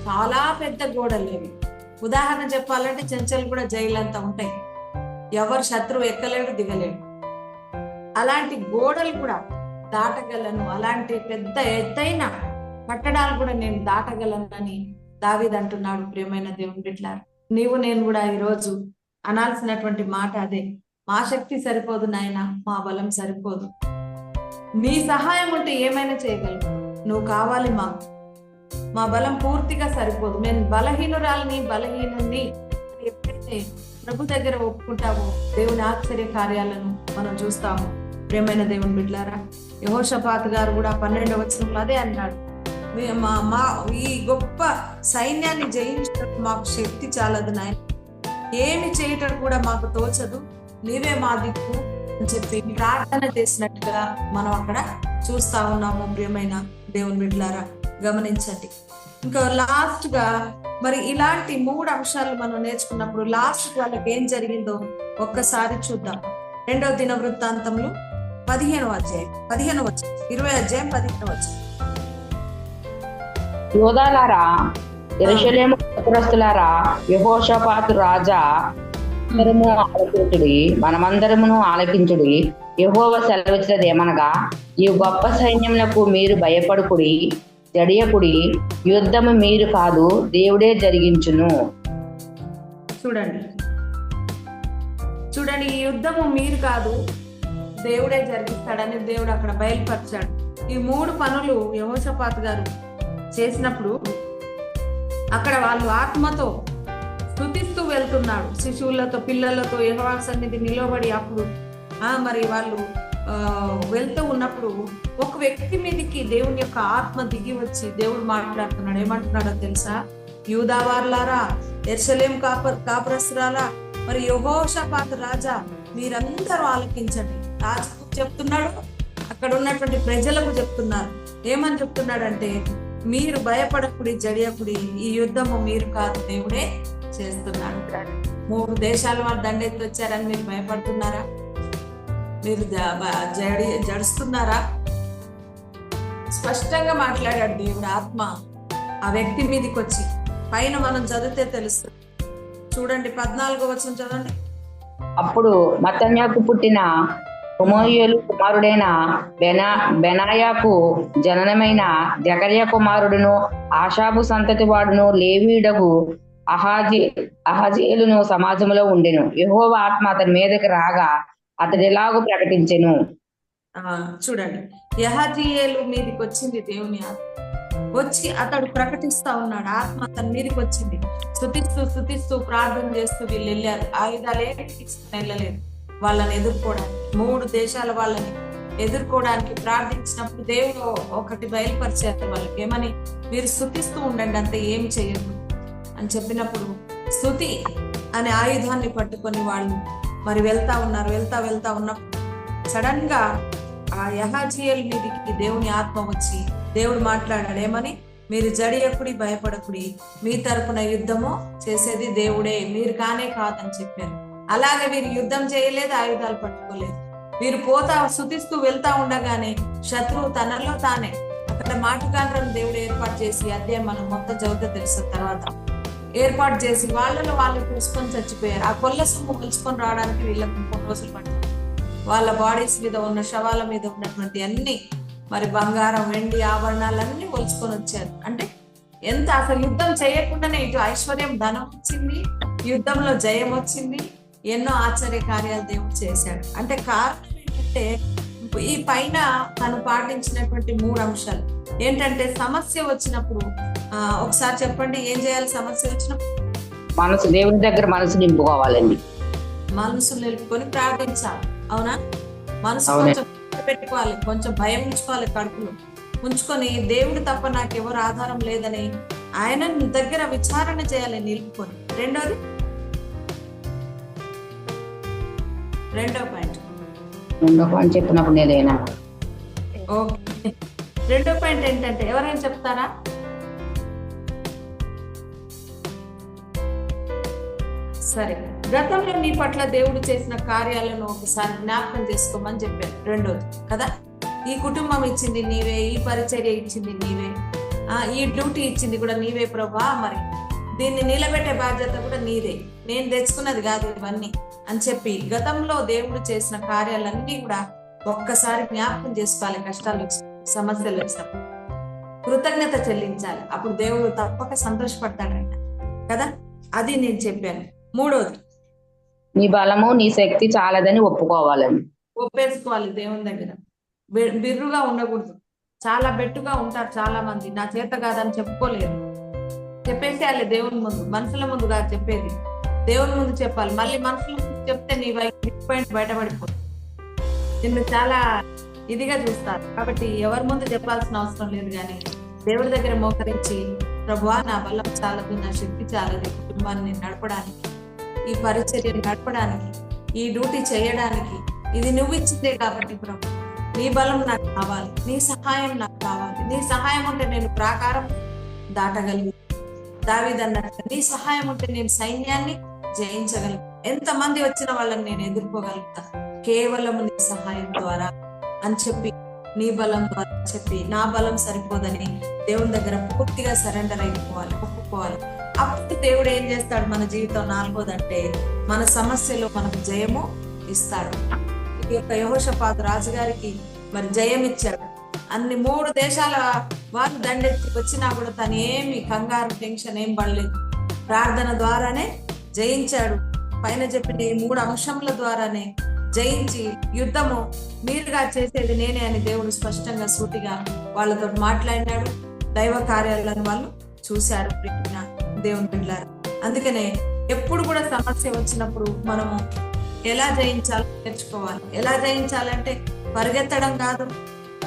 చాలా పెద్ద గోడలు ఇవి. ఉదాహరణ చెప్పాలంటే చెంచలు కూడా జైలంతా ఉంటాయి, ఎవరు శత్రువు ఎక్కలేడు దిగలేడు. అలాంటి గోడలు కూడా దాటగలను, అలాంటి పెద్ద ఎత్తైన కట్టడాలు కూడా నేను దాటగలనని దావీదు అంటున్నాడు. ప్రియమైన దేవుని బిడ్డలారా, నీవు నేను కూడా ఈరోజు అనాల్సినటువంటి మాట అదే. మా శక్తి సరిపోదు నాయన, మా బలం సరిపోదు, నీ సహాయం ఉంటే ఏమైనా చేయగలవు, నువ్వు కావాలి మాకు, మా బలం పూర్తిగా సరిపోదు, నేను బలహీనురాలని బలహీనుని ఎప్పుడైతే ప్రభు దగ్గర ఒప్పుకుంటావో దేవుని ఆశ్చర్య కార్యాలను మనం చూస్తాము. ప్రియమైన దేవుని బిడ్డలారా, యెహోషాపాతు గారు కూడా 12వ వచనంలో అదే అన్నాడు, మా ఈ గొప్ప సైన్యాన్ని జయించడానికి మాకు శక్తి చాలదు నాయన, ఏమి చేయటం కూడా మాకు తోచదు, నీవే మా దిక్కు అని చెప్పి ప్రార్థన చేసినట్టుగా మనం అక్కడ చూస్తా ఉన్నాము. ప్రియమైన దేవుని బిడ్డలారా, గమనించండి. ఇంకా లాస్ట్ గా మరి ఇలాంటి 3 అంశాలు మనం నేర్చుకున్నప్పుడు లాస్ట్ వాళ్ళకి ఏం జరిగిందో ఒక్కసారి చూద్దాం. 2వ దినవృత్తాంతములు 15వ అధ్యాయం 15వ వచనం, 20వ అధ్యాయం 15వ వచనం. యోధాలారా, యెరూషలేము పురస్తులారా, యెహోషాపాతు రాజా ఆలకించుడి, మనమందరమును ఆలకించుడి. యెహోవా సెలవిచ్చినది ఏమనగా, ఈ గొప్ప సైన్యములకు మీరు భయపడుకుడి, జడియకుడి, యుద్ధము మీరు కాదు దేవుడే జరిగించును. చూడండి, ఈ యుద్ధము మీరు కాదు దేవుడే జరిగిస్తాడని దేవుడు అక్కడ బయలుపరిచాడు. ఈ 3 పనులు యెహోషాపాతు గారు చేసినప్పుడు అక్కడ వాళ్ళు ఆత్మతో స్తుతిస్తూ వెళ్తున్నాడు, శిశువులతో పిల్లలతో యెహోవా సన్నిధి నిలబడి. అప్పుడు మరి వాళ్ళు వెళ్తూ ఉన్నప్పుడు ఒక వ్యక్తి మీదకి దేవుని యొక్క ఆత్మ దిగి వచ్చి దేవుడు మాట్లాడుతున్నాడు. ఏమంటున్నాడో తెలుసా? యూదా వార్లారా, యెరూషలేము కాపురస్తులారా, మరి యెహోషాపాతు రాజా, మీరందరూ ఆలకించండి. రాజుకు చెప్తున్నాడు, అక్కడ ఉన్నటువంటి ప్రజలకు చెప్తున్నారు. ఏమని చెప్తున్నాడంటే, మీరు భయపడకుడి, జడియకుడి, ఈ యుద్ధము మీరు కాదు దేవుడే చేస్తున్నాడు. 3 దేశాల వారు దండెత్తి వచ్చారని మీరు భయపడుతున్నారా? మీరు జడుస్తున్నారా? స్పష్టంగా మాట్లాడాడు దేవుడు ఆత్మ ఆ వ్యక్తి మీదకి వచ్చి. పైన మనం చదివితే తెలుస్తుంది. చూడండి, 14వ వచనం చదవండి. అప్పుడు మత్తన్యాకు పుట్టిన హుమోయేలు కుమారుడైన బెనాయాకు జననమైన జకర్య కుమారుడును ఆషాబు సంతతి వాడును లేవీయుడగు అహజేలును సమాజంలో ఉండెను. యెహోవా ఆత్మ అతని మీదకి రాగా అతడు ఎలాగో ప్రకటించెను. చూడండి, యహజీయేలు మీదకి వచ్చింది దేవుని ఆత్మ. వచ్చి అతడు ప్రకటిస్తా ఉన్నాడు. ఆత్మ అతని మీదకి వచ్చింది. స్తుతిస్తూ ప్రార్థన చేస్తూ వీళ్ళు వెళ్ళారు. ఆయుధాలే వెళ్ళలేదు వాళ్ళని ఎదుర్కోవడానికి. 3 దేశాల వాళ్ళని ఎదుర్కోవడానికి ప్రార్థించినప్పుడు దేవుడు ఒకటి బయలుపరిచారు వాళ్ళకి. ఏమని? మీరు స్తుతిస్తూ ఉండండి, అంతే, ఏమి చేయదు అని చెప్పినప్పుడు స్తుతి అనే ఆయుధాన్ని పట్టుకొని వాళ్ళు మరి వెళ్తా ఉన్నప్పుడు సడన్ గా ఆ యహజీయేలు మీదకి దేవుని ఆత్మ వచ్చి దేవుడు మాట్లాడాడు. ఏమని? మీరు జడియకుడి, భయపడకుడి, మీ తరపున యుద్ధము చేసేది దేవుడే, మీరు కానే కాదని చెప్పారు. అలాగే వీరు యుద్ధం చేయలేదు, ఆయుధాలు పట్టుకోలేదు. వీరు స్తుతిస్తూ వెళ్తా ఉండగానే శత్రువు తనలో తానే అక్కడ మాటకాండ్రను దేవుడు ఏర్పాటు చేసి, అదే మనం మొత్తం చదివితే తెలుసు, తర్వాత ఏర్పాటు చేసి వాళ్ళలో వాళ్ళు తెలుసుకొని చచ్చిపోయారు. ఆ కొల్ల సొమ్ము కొలుచుకొని రావడానికి వీళ్ళకి 3 రోజులు పట్టింది. వాళ్ళ బాడీస్ మీద ఉన్న శవాల మీద ఉన్నటువంటి అన్ని మరి బంగారం, వెండి ఆభరణాలన్నీ కొలుచుకొని వచ్చారు. అంటే ఎంత అసలు యుద్ధం చేయకుండానే ఇటు ఐశ్వర్యం, ధనం వచ్చింది, యుద్ధంలో జయం వచ్చింది, ఎన్నో ఆశ్చర్య కార్యాలు దేవుడు చేశాడు. అంటే కారణం ఏంటంటే, ఈ పైన తను పాటించినటువంటి 3 అంశాలు ఏంటంటే, సమస్య వచ్చినప్పుడు ఒకసారి చెప్పండి, ఏం చేయాలి? సమస్య వచ్చినప్పుడు మనసు దేవుని దగ్గర మనసు నింపుకోవాలండి. మనసు నిలుపుకొని ప్రార్థించాలి. అవునా? మనసు కొంచెం పెట్టుకోవాలి, కొంచెం భయం ఉంచుకోవాలి, కడుపులో ఉంచుకొని దేవుడు తప్ప నాకెవరు ఆధారం లేదని ఆయన దగ్గర విచారణ చేయాలి నిలుపుకొని. రెండో పాయింట్ చెప్పినప్పుడు నేనైనా ఓకే. రెండో పాయింట్ ఏంటంటే, ఎవరైనా చెప్తారా? సరే, గతంలో నీ పట్ల దేవుడు చేసిన కార్యాలను ఒకసారి జ్ఞాపకం చేసుకోమని చెప్పారు. రెండోది కదా, ఈ కుటుంబం ఇచ్చింది నీవే, ఈ పరిచర్య ఇచ్చింది నీవే, ఈ డ్యూటీ ఇచ్చింది కూడా నీవే ప్రభా, మరి దీన్ని నిలబెట్టే బాధ్యత కూడా నీదే, నేను తెచ్చుకున్నది కాదు ఇవన్నీ అని చెప్పి గతంలో దేవుడు చేసిన కార్యాలన్నీ కూడా ఒక్కసారి జ్ఞాపకం చేసుకోవాలి. కష్టాలు వచ్చినప్పుడు, సమస్యలు వచ్చినప్పుడు కృతజ్ఞత చెల్లించాలి. అప్పుడు దేవుడు తప్పక సంతోషపడతాడంట కదా. అది నేను చెప్పాను. మూడోది, నీ బలము నీ శక్తి చాలదని ఒప్పుకోవాలని. ఒప్పేసుకోవాలి దేవుని దగ్గర. బిర్రుగా ఉండకూడదు. చాలా బెట్టుగా ఉంటారు చాలా మంది, నా చేత కాదని చెప్పుకోలేదు. చెప్పేసేయాలి దేవుని ముందు, మనుషుల ముందు కాదు చెప్పేది, దేవుని ముందు చెప్పాలి. మళ్ళీ మనుషుల ముందు చెప్తే నీ పాయింట్ బయటపడిపోతుంది. నిన్ను చాలా ఇదిగా చూస్తారు. కాబట్టి ఎవరి ముందు చెప్పాల్సిన అవసరం లేదు, కానీ దేవుడి దగ్గర మోకరించి, ప్రభువా నా బలం చాలదు, నా శక్తి చాలదు, కుటుంబాన్ని నడపడానికి, ఈ పరిచర్యను నడపడానికి, ఈ డ్యూటీ చేయడానికి, ఇది నువ్వు ఇచ్చిందే కాబట్టి ప్రభు నీ బలం నాకు కావాలి, నీ సహాయం నాకు కావాలి. నీ సహాయం ఉంటే నేను ప్రాకారం దాటగలను. దావీదన్నట్టు నీ సహాయం ఉంటే నేను సైన్యాన్ని జయించగలను. ఎంతమంది వచ్చిన వాళ్ళని నేను ఎదుర్కోగలుగుతా కేవలం నీ సహాయం ద్వారా అని చెప్పి, నీ బలం ద్వారా చెప్పి, నా బలం సరిపోదని దేవుని దగ్గర పూర్తిగా సరెండర్ అయిపోవాలి, ఒప్పుకోవాలి. అప్పుడు దేవుడు ఏం చేస్తాడు మన జీవితం? నాలుగోదంటే మన సమస్యలో మనకు జయము ఇస్తాడు. ఈ యొక్క యెహోషాపాతు రాజుగారికి మరి జయం ఇచ్చాడు. అన్ని 3 దేశాల వారు దండెత్తి వచ్చినా కూడా తను ఏమి కంగారు టెన్షన్ ఏం పడలేదు. ప్రార్థన ద్వారానే జయించాడు. పైన చెప్పిన ఈ 3 అంశముల ద్వారానే జయించి, యుద్ధము మీరుగా చేసేది నేనే అని దేవుడు స్పష్టంగా సూటిగా వాళ్ళతో మాట్లాడినాడు. దైవ కార్యాలను వాళ్ళు చూశారు. పెట్టిన దేవుని బిడ్డలారా, అందుకనే ఎప్పుడు కూడా సమస్య వచ్చినప్పుడు మనము ఎలా జయించాలో నేర్చుకోవాలి. ఎలా జయించాలంటే పరిగెత్తడం కాదు,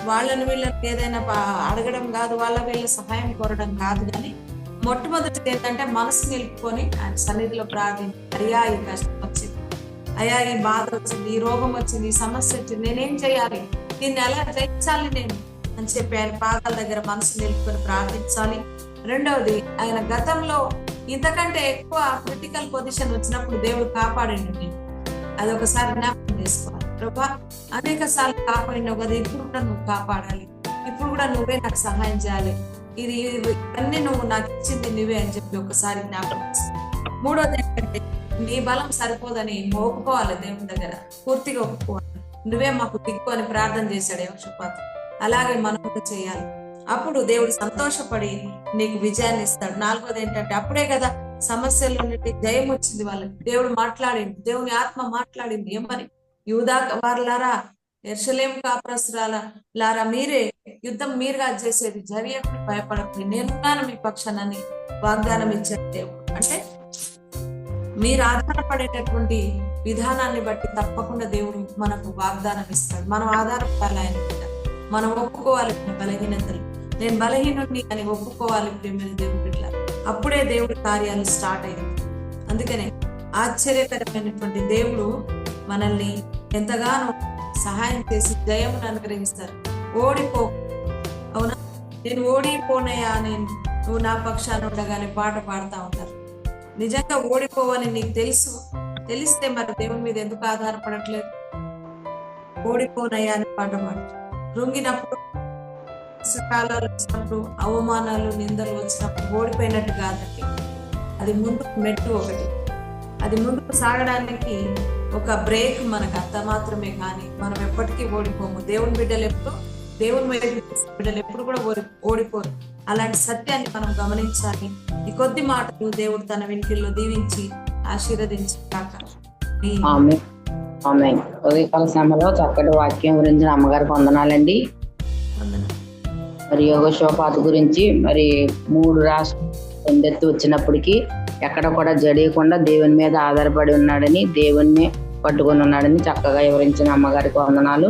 వాళ్ళని వీళ్ళకి ఏదైనా అడగడం కాదు, వాళ్ళ వీళ్ళ సహాయం కోరడం కాదు, కానీ మొట్టమొదటిది ఏంటంటే మనసు నిలుపుకొని ఆయన సన్నిధిలో ప్రార్థించి, అయ్యా ఈ కష్టం వచ్చింది, అయ్యా ఈ బాధ వచ్చింది, ఈ రోగం వచ్చింది, ఈ సమస్య వచ్చింది, నేనేం చేయాలి, దీన్ని ఎలా జయించాలి నేను అని చెప్పి ఆయన పాదాల దగ్గర మనసు నిలుపుకొని ప్రార్థించాలి. రెండవది, ఆయన గతంలో ఇంతకంటే ఎక్కువ క్రిటికల్ పొజిషన్ వచ్చినప్పుడు దేవుడు కాపాడండి నేను, అది ఒకసారి జ్ఞాపకం చేసుకోవాలి. ప్రభా అనేక సార్లు కాపాడినావు కదా, ఇప్పుడు కూడా నువ్వు కాపాడాలి, ఇప్పుడు కూడా నువ్వే నాకు సహాయం చేయాలి, ఇవన్నీ నువ్వు నాకు ఇచ్చింది నువ్వే అని చెప్పి ఒకసారి జ్ఞాపకం చేసుకోవాలి. మూడోది ఏంటంటే నీ బలం సరిపోదని ఒప్పుకోవాలి. దేవుని దగ్గర పూర్తిగా ఒప్పుకోవాలి. నువ్వే మాకు దిక్కు అని ప్రార్థన చేశాడు యెహోషాపాతు. అలాగే మనం కూడా చేయాలి. అప్పుడు దేవుడు సంతోషపడి నీకు విజయాన్ని ఇస్తాడు. నాలుగోది ఏంటంటే అప్పుడే కదా సమస్యల్లో నుండి జయం వచ్చింది వాళ్ళకి. దేవుడు మాట్లాడింది, దేవుని ఆత్మ మాట్లాడింది. ఏమని? యూదా వారులారా, యెరూషలేము కాపురస్తులారా, మీరే యుద్ధం మీరుగా చేసేది, జరియకుని భయపడకండి, నేనున్నాను మీ పక్షానని వాగ్దానం ఇచ్చాడు దేవుడు. అంటే మీరు ఆధారపడేటటువంటి విధానాన్ని బట్టి తప్పకుండా దేవుడు మనకు వాగ్దానం ఇస్తాడు. మనం ఆధారపడాలి ఆయన మీద, మనం ఒప్పుకోవాలి బలహీనతలు. నేను బలహీనుడిని అని ఒప్పుకోవాలి ప్రేమైన దేవుడి బిడ్డ. అప్పుడే దేవుడి కార్యాలు స్టార్ట్ అయింది. అందుకనే ఆశ్చర్యకరమైనటువంటి దేవుడు మనల్ని ఎంతగానో సహాయం చేసి జయమును అనుగ్రహిస్తారు. ఓడిపో, అవునా, నేను ఓడిపోనయా, నువ్వు నా పక్షాన ఉండగానే పాట పాడుతూ ఉంటారు. నిజంగా ఓడిపోవని నీకు తెలిస్తే మరి దేవుని మీద ఎందుకు ఆధారపడట్లేదు? ఓడిపోనయ్యా అని పాట పాడుతారు. కృంగినప్పుడు, కష్టాలు వచ్చినప్పుడు, అవమానాలు నిందలు వచ్చినప్పుడు ఓడిపోయినట్టు కాదండి. అది ముందుకు మెట్టు ఒకటి, అది ముందుకు సాగడానికి ఒక బ్రేక్ మనకు అంత మాత్రమే. కానీ మనం ఎప్పటికీ ఓడిపోము. దేవుని బిడ్డలు ఎప్పుడు కూడా ఓడిపోరు. అలాంటి సత్యాన్ని మనం గమనించాలి. ఈ కొద్ది మాటలు దేవుడు తన వెనుకల్లో దీవించి ఆశీర్వదించి ఉదయకాల సమయంలో చక్కటి వాక్యం గురించి అమ్మగారికి వందనాలండి. మరి యెహోషాపాతు గురించి మరి 3 రాష్ట్రాలు ఎందెత్తి వచ్చినప్పటికీ ఎక్కడ కూడా జడియకుండా దేవుని మీద ఆధారపడి ఉన్నాడని, దేవుణ్ణి పట్టుకొని ఉన్నాడని చక్కగా వివరించిన అమ్మగారికి వందనాలు.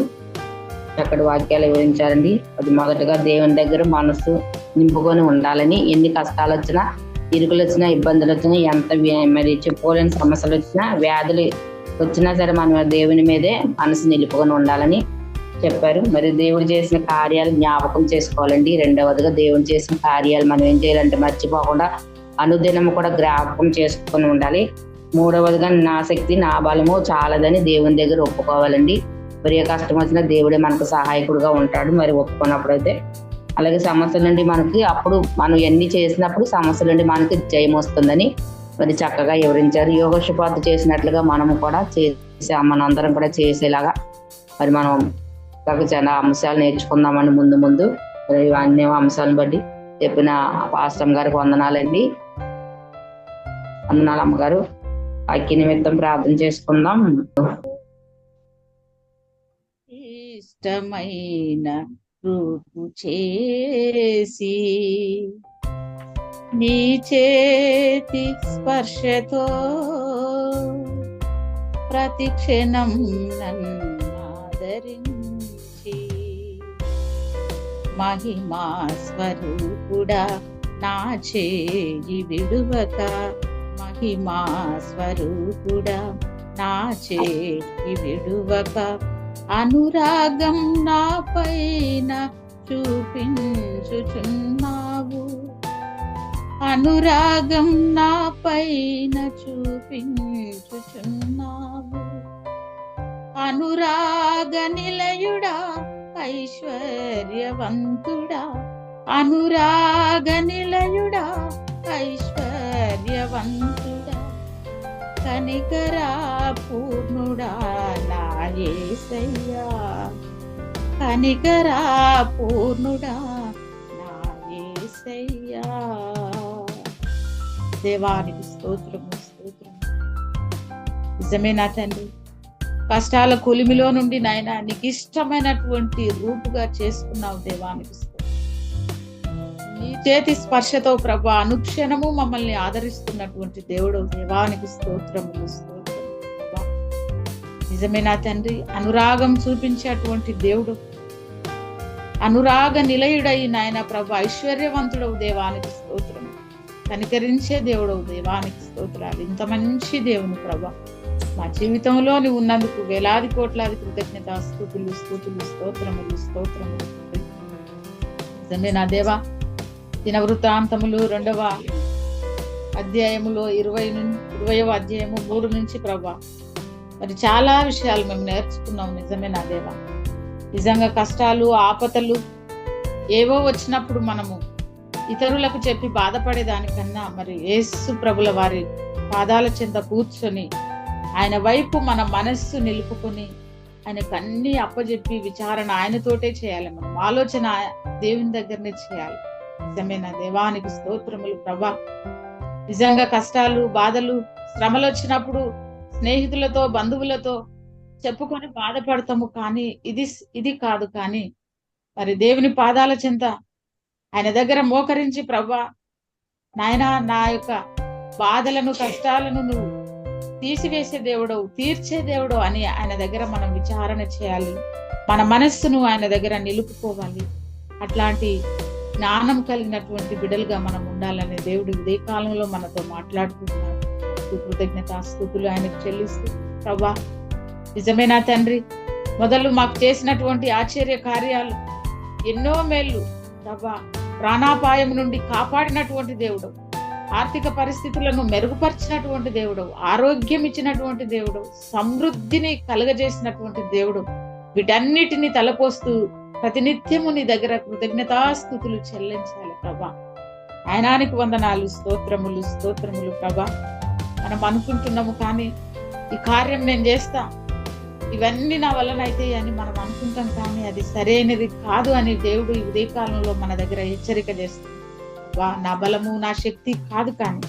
చక్కటి వాక్యాలు వివరించారండి. అది మొదటగా దేవుని దగ్గర మనసు నింపుకొని ఉండాలని, ఎన్ని కష్టాలు వచ్చినా, ఇరుకులు వచ్చినా, ఇబ్బందులు వచ్చినా, ఎంత మరి చెప్పుకోలేని సమస్యలు వచ్చినా, వ్యాధులు వచ్చినా సరే మనం దేవుని మీదే మనసు నిలుపుకొని ఉండాలని చెప్పారు. మరి దేవుడు చేసిన కార్యాలు జ్ఞాపకం చేసుకోవాలండి. రెండవదిగా దేవుడు చేసిన కార్యాలు మనం ఏం చేయాలంటే మర్చిపోకుండా అనుదినము కూడా జ్ఞాపకం చేసుకొని ఉండాలి. మూడవదిగా నా శక్తి నా బలము చాలదని దేవుని దగ్గర ఒప్పుకోవాలండి. మరి ఏ కష్టం వచ్చినా దేవుడే మనకు సహాయకుడుగా ఉంటాడు. మరి ఒప్పుకున్నప్పుడైతే అలాగే సమస్యల నుండి మనకి అప్పుడు మనం ఎన్ని చేసినప్పుడు సమస్యల నుండి మనకి జయం వస్తుందని మరి చక్కగా వివరించారు. యెహోషాపాతు చేసినట్లుగా మనము కూడా మనందరం కూడా చేసేలాగా మరి మనం చాలా అంశాలు నేర్చుకుందామండి ముందు ముందు. మరి అన్ని అంశాలను బట్టి చెప్పిన పాస్టర్ గారికి వందనాలండి. వందనాలు అమ్మగారు. ఐక్య నిమిత్తం ప్రార్థన చేసుకుందాం. ఇష్టమైన రూపు చేసి నీ చేతి స్పర్శతో ప్రతిక్షణం నన్నాదరించి మహిమా స్వరూపుడా నా చేయి విడువక, మహిమా స్వరూపుడా నా చేయి విడువక, అనురాగం నా పైన చూపించుచున్నావు, అనురాగం నా పైన చూపించుచున్నావు. అనురాగ నిలయుడా ఐశ్వర్యవంతుడా, అనురాగ నిలయుడా ఐశ్వర్యవంతుడా, కనికరా పూర్ణుడా నా యేసయ్యా, కనికరా పూర్ణుడా నా యేసయ్యా. దేవానికి స్తోత్రము స్తోత్రము. నిజమే నా తండ్రి, కష్టాల కొలిమిలో నుండి నాయన నీకు ఇష్టమైనటువంటి రూపుగా చేసుకున్నావు. దేవానికి నీ చేతి స్పర్శతో ప్రభా అనుక్షణము మమ్మల్ని ఆదరిస్తున్నటువంటి దేవుడు. దేవానికి స్తోత్రములు స్తోత్రము. నిజమే నా తండ్రి, అనురాగం చూపించేటువంటి దేవుడు, అనురాగ నిలయుడై నాయన ప్రభా ఐశ్వర్యవంతుడవు. దేవానికి స్తోత్రము. కనికరించే దేవుడవు. దేవానికి స్తోత్రాలు. ఇంత మంచి దేవుని ప్రభా మా జీవితంలో నువ్వు ఉన్నందుకు వేలాది కోట్లాది కృతజ్ఞత స్తుతులు స్తుతులు స్తోత్రములు స్తోత్రములు. నిజమే నా దేవా, దినవృత్తాంతములు 2వ అధ్యాయములో 20వ అధ్యాయము 3 నుంచి ప్రభా మరి చాలా విషయాలు మేము నేర్చుకున్నాం. నిజమే నా దేవా, నిజంగా కష్టాలు ఆపదలు ఏవో వచ్చినప్పుడు మనము ఇతరులకు చెప్పి బాధపడేదానికన్నా మరి యేసు ప్రభుల వారి పాదాల చెంత కూర్చొని ఆయన వైపు మన మనస్సు నిలుపుకొని ఆయనకు అన్ని అప్పచెప్పి విచారణ ఆయనతోటే చేయాలి. మనం ఆలోచన దేవుని దగ్గరనే చేయాలి. నిజమే నా దేవానికి స్తోత్రములు ప్రభా. నిజంగా కష్టాలు బాధలు శ్రమలు వచ్చినప్పుడు స్నేహితులతో బంధువులతో చెప్పుకొని బాధపడతాము, కానీ ఇది కాదు. కానీ మరి దేవుని పాదాల చెంత ఆయన దగ్గర మోకరించి ప్రభా నాయన నా యొక్క బాధలను కష్టాలను నువ్వు తీసివేసే దేవుడవు, తీర్చే దేవుడు అని ఆయన దగ్గర మనం విచారణ చేయాలి. మన మనస్సును ఆయన దగ్గర నిలుపుకోవాలి. అట్లాంటి జ్ఞానం కలిగినటువంటి బిడ్డలుగా మనం ఉండాలని దేవుడు ఇదే కాలంలో మనతో మాట్లాడుకుంటున్నాడు. కృతజ్ఞతాస్తుతులు ఆయనకు చెల్లిస్తూ ప్రభా నిజమే నా తండ్రి, మొదలు మాకు చేసినటువంటి ఆశ్చర్య కార్యాలు ఎన్నో మేళ్ళు ప్రభా, ప్రాణాపాయం నుండి కాపాడినటువంటి దేవుడు, ఆర్థిక పరిస్థితులను మెరుగుపరిచినటువంటి దేవుడు, ఆరోగ్యం ఇచ్చినటువంటి దేవుడు, సమృద్ధిని కలుగజేసినటువంటి దేవుడు. వీటన్నిటిని తలపోస్తూ ప్రతినిత్యము నీ దగ్గర కృతజ్ఞతాస్తుతులు చెల్లించాలి ప్రభా. ఆయనానికి వందనాలు స్తోత్రములు స్తోత్రములు ప్రభా. మనం అనుకుంటున్నాము కానీ ఈ కార్యం నేను చేస్తా, ఇవన్నీ నా వల్లనైతే అని మనం అనుకుంటాం, కానీ అది సరైనది కాదు అని దేవుడు ఈ ఉదయకాలంలో మన దగ్గర హెచ్చరిక చేస్తుంది. నా బలము నా శక్తి కాదు, కానీ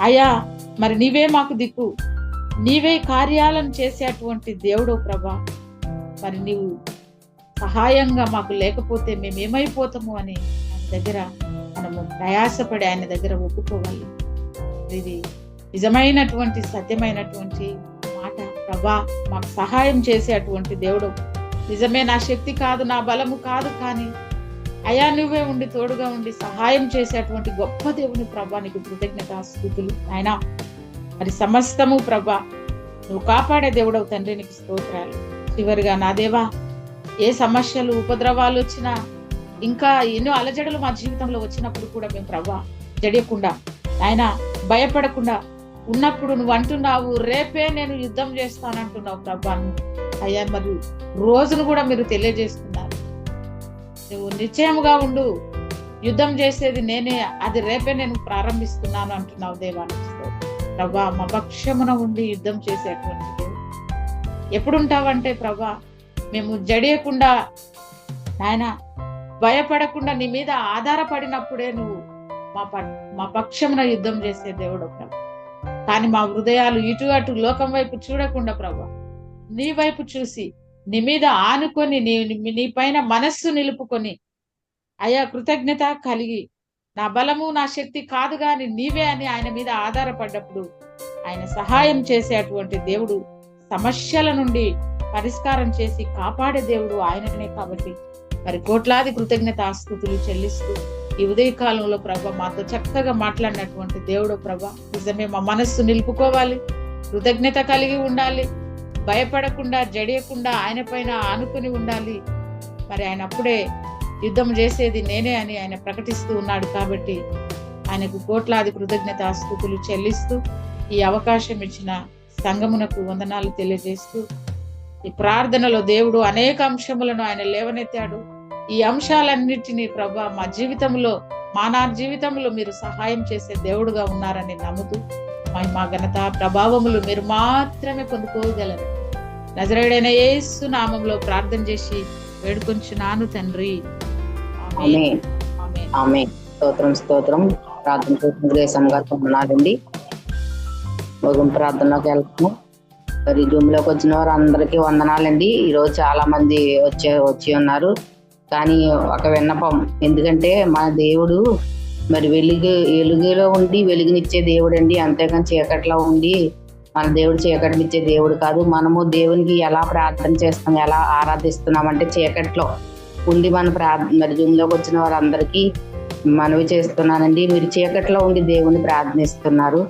అయ్యా మరి నీవే మాకు దిక్కు, నీవే కార్యాలను చేసేటువంటి దేవుడు ప్రభా. మరి నీవు సహాయంగా మాకు లేకపోతే మేమేమైపోతాము అని ఆయన దగ్గర మనము ప్రయాసపడి ఆయన దగ్గర ఒప్పుకోవాలి. ఇది నిజమైనటువంటి సత్యమైనటువంటి మాట ప్రభా. మాకు సహాయం చేసేటువంటి దేవుడు. నిజమే నా శక్తి కాదు, నా బలము కాదు, కానీ అయా నువ్వే ఉండి తోడుగా ఉండి సహాయం చేసేటువంటి గొప్ప దేవుని ప్రభా, నీకు కృతజ్ఞతాస్తుతులు ఆయన. మరి సమస్తము ప్రభా నువ్వు కాపాడే దేవుడవు తండ్రి, నీకు స్తోత్రాలు. చివరిగా నా దేవా, ఏ సమస్యలు ఉపద్రవాలు వచ్చినా ఇంకా ఎన్నో అలజడులు మా జీవితంలో వచ్చినప్పుడు కూడా మేము ప్రభా జడియకుండా ఆయన భయపడకుండా ఉన్నప్పుడు నువ్వు అంటున్నావు, రేపే నేను యుద్ధం చేస్తానంటున్నావు ప్రభా. అయ్యా మరి రోజును కూడా మీరు తెలియజేస్తున్నారు. నువ్వు నిశ్చయముగా ఉండు, యుద్ధం చేసేది నేనే, అది రేపే నేను ప్రారంభిస్తున్నాను అంటున్నావు దేవానికి ప్రభా. మా పక్షమున ఉండి యుద్ధం చేసేటువంటి దేవుడు ఎప్పుడుంటావంటే ప్రభా మేము జడియకుండా నాయన భయపడకుండా నీ మీద ఆధారపడినప్పుడే నువ్వు మా పక్షమున యుద్ధం చేసే దేవుడు ప్రభు. కానీ మా హృదయాలు ఇటు అటు లోకం వైపు చూడకుండా ప్రభు నీ వైపు చూసి నీ మీద ఆనుకొని నీ పైన మనస్సు నిలుపుకొని అయా కృతజ్ఞత కలిగి నా బలము నా శక్తి కాదు గాని నీవే అని ఆయన మీద ఆధారపడ్డప్పుడు ఆయన సహాయం చేసే అటువంటి దేవుడు, సమస్యల నుండి పరిష్కారం చేసి కాపాడే దేవుడు ఆయననే. కాబట్టి మరి కోట్లాది కృతజ్ఞత ఆస్తుతులు చెల్లిస్తూ ఈ ఉదయకాలంలో ప్రభ మాతో చక్కగా మాట్లాడినటువంటి దేవుడు ప్రభ, నిజమే మా మనస్సు నిలుపుకోవాలి, కృతజ్ఞత కలిగి ఉండాలి, భయపడకుండా జడియకుండా ఆయన పైన ఆనుకుని ఉండాలి. మరి ఆయన అప్పుడే యుద్ధం చేసేది నేనే అని ఆయన ప్రకటిస్తూ ఉన్నాడు. కాబట్టి ఆయనకు కోట్లాది కృతజ్ఞత ఆస్తుతులు చెల్లిస్తూ ఈ అవకాశం ఇచ్చిన సంఘమునకు వందనాలు తెలియజేస్తూ, ఈ ప్రార్థనలో దేవుడు అనేక అంశములను ఆయన లేవనెత్తాడు. ఈ అంశాలన్నిటినీ ప్రభా మా జీవితంలో, మానవ జీవితంలో మీరు సహాయం చేసే దేవుడుగా ఉన్నారని నమ్ముతూ మా ఘనత ప్రభావములు మీరు మాత్రమే పొందుకోగలరు. నజరేయుడైన యేసు నామంలో ప్రార్థన చేసి వేడుకొంచున్నాను తండ్రి. ఆమేన్. ఆమేన్. స్తోత్రం. ప్రార్థన చేసిన గారు ఉన్నారండి. ప్రార్థనలోకి వెళ్తాము. మరి జూమ్ లోకి వచ్చిన వారు అందరికీ వందనాలండి. ఈరోజు చాలా మంది వచ్చి ఉన్నారు. కానీ ఒక విన్నపం, ఎందుకంటే మన దేవుడు మరి వెలుగులో ఉండి వెలుగునిచ్చే దేవుడు అండి, అంతేకాని చీకట్లో ఉండి మన దేవుడు చీకటినిచ్చే దేవుడు కాదు. మనము దేవునికి ఎలా ప్రార్థన చేస్తాం, ఎలా ఆరాధిస్తున్నామంటే చీకట్లో ఉండి మన మరి జూమ్లోకి వచ్చిన వారందరికీ మనవి చేస్తున్నానండి, మీరు చీకట్లో ఉండి దేవుని ప్రార్థనిస్తున్నారు.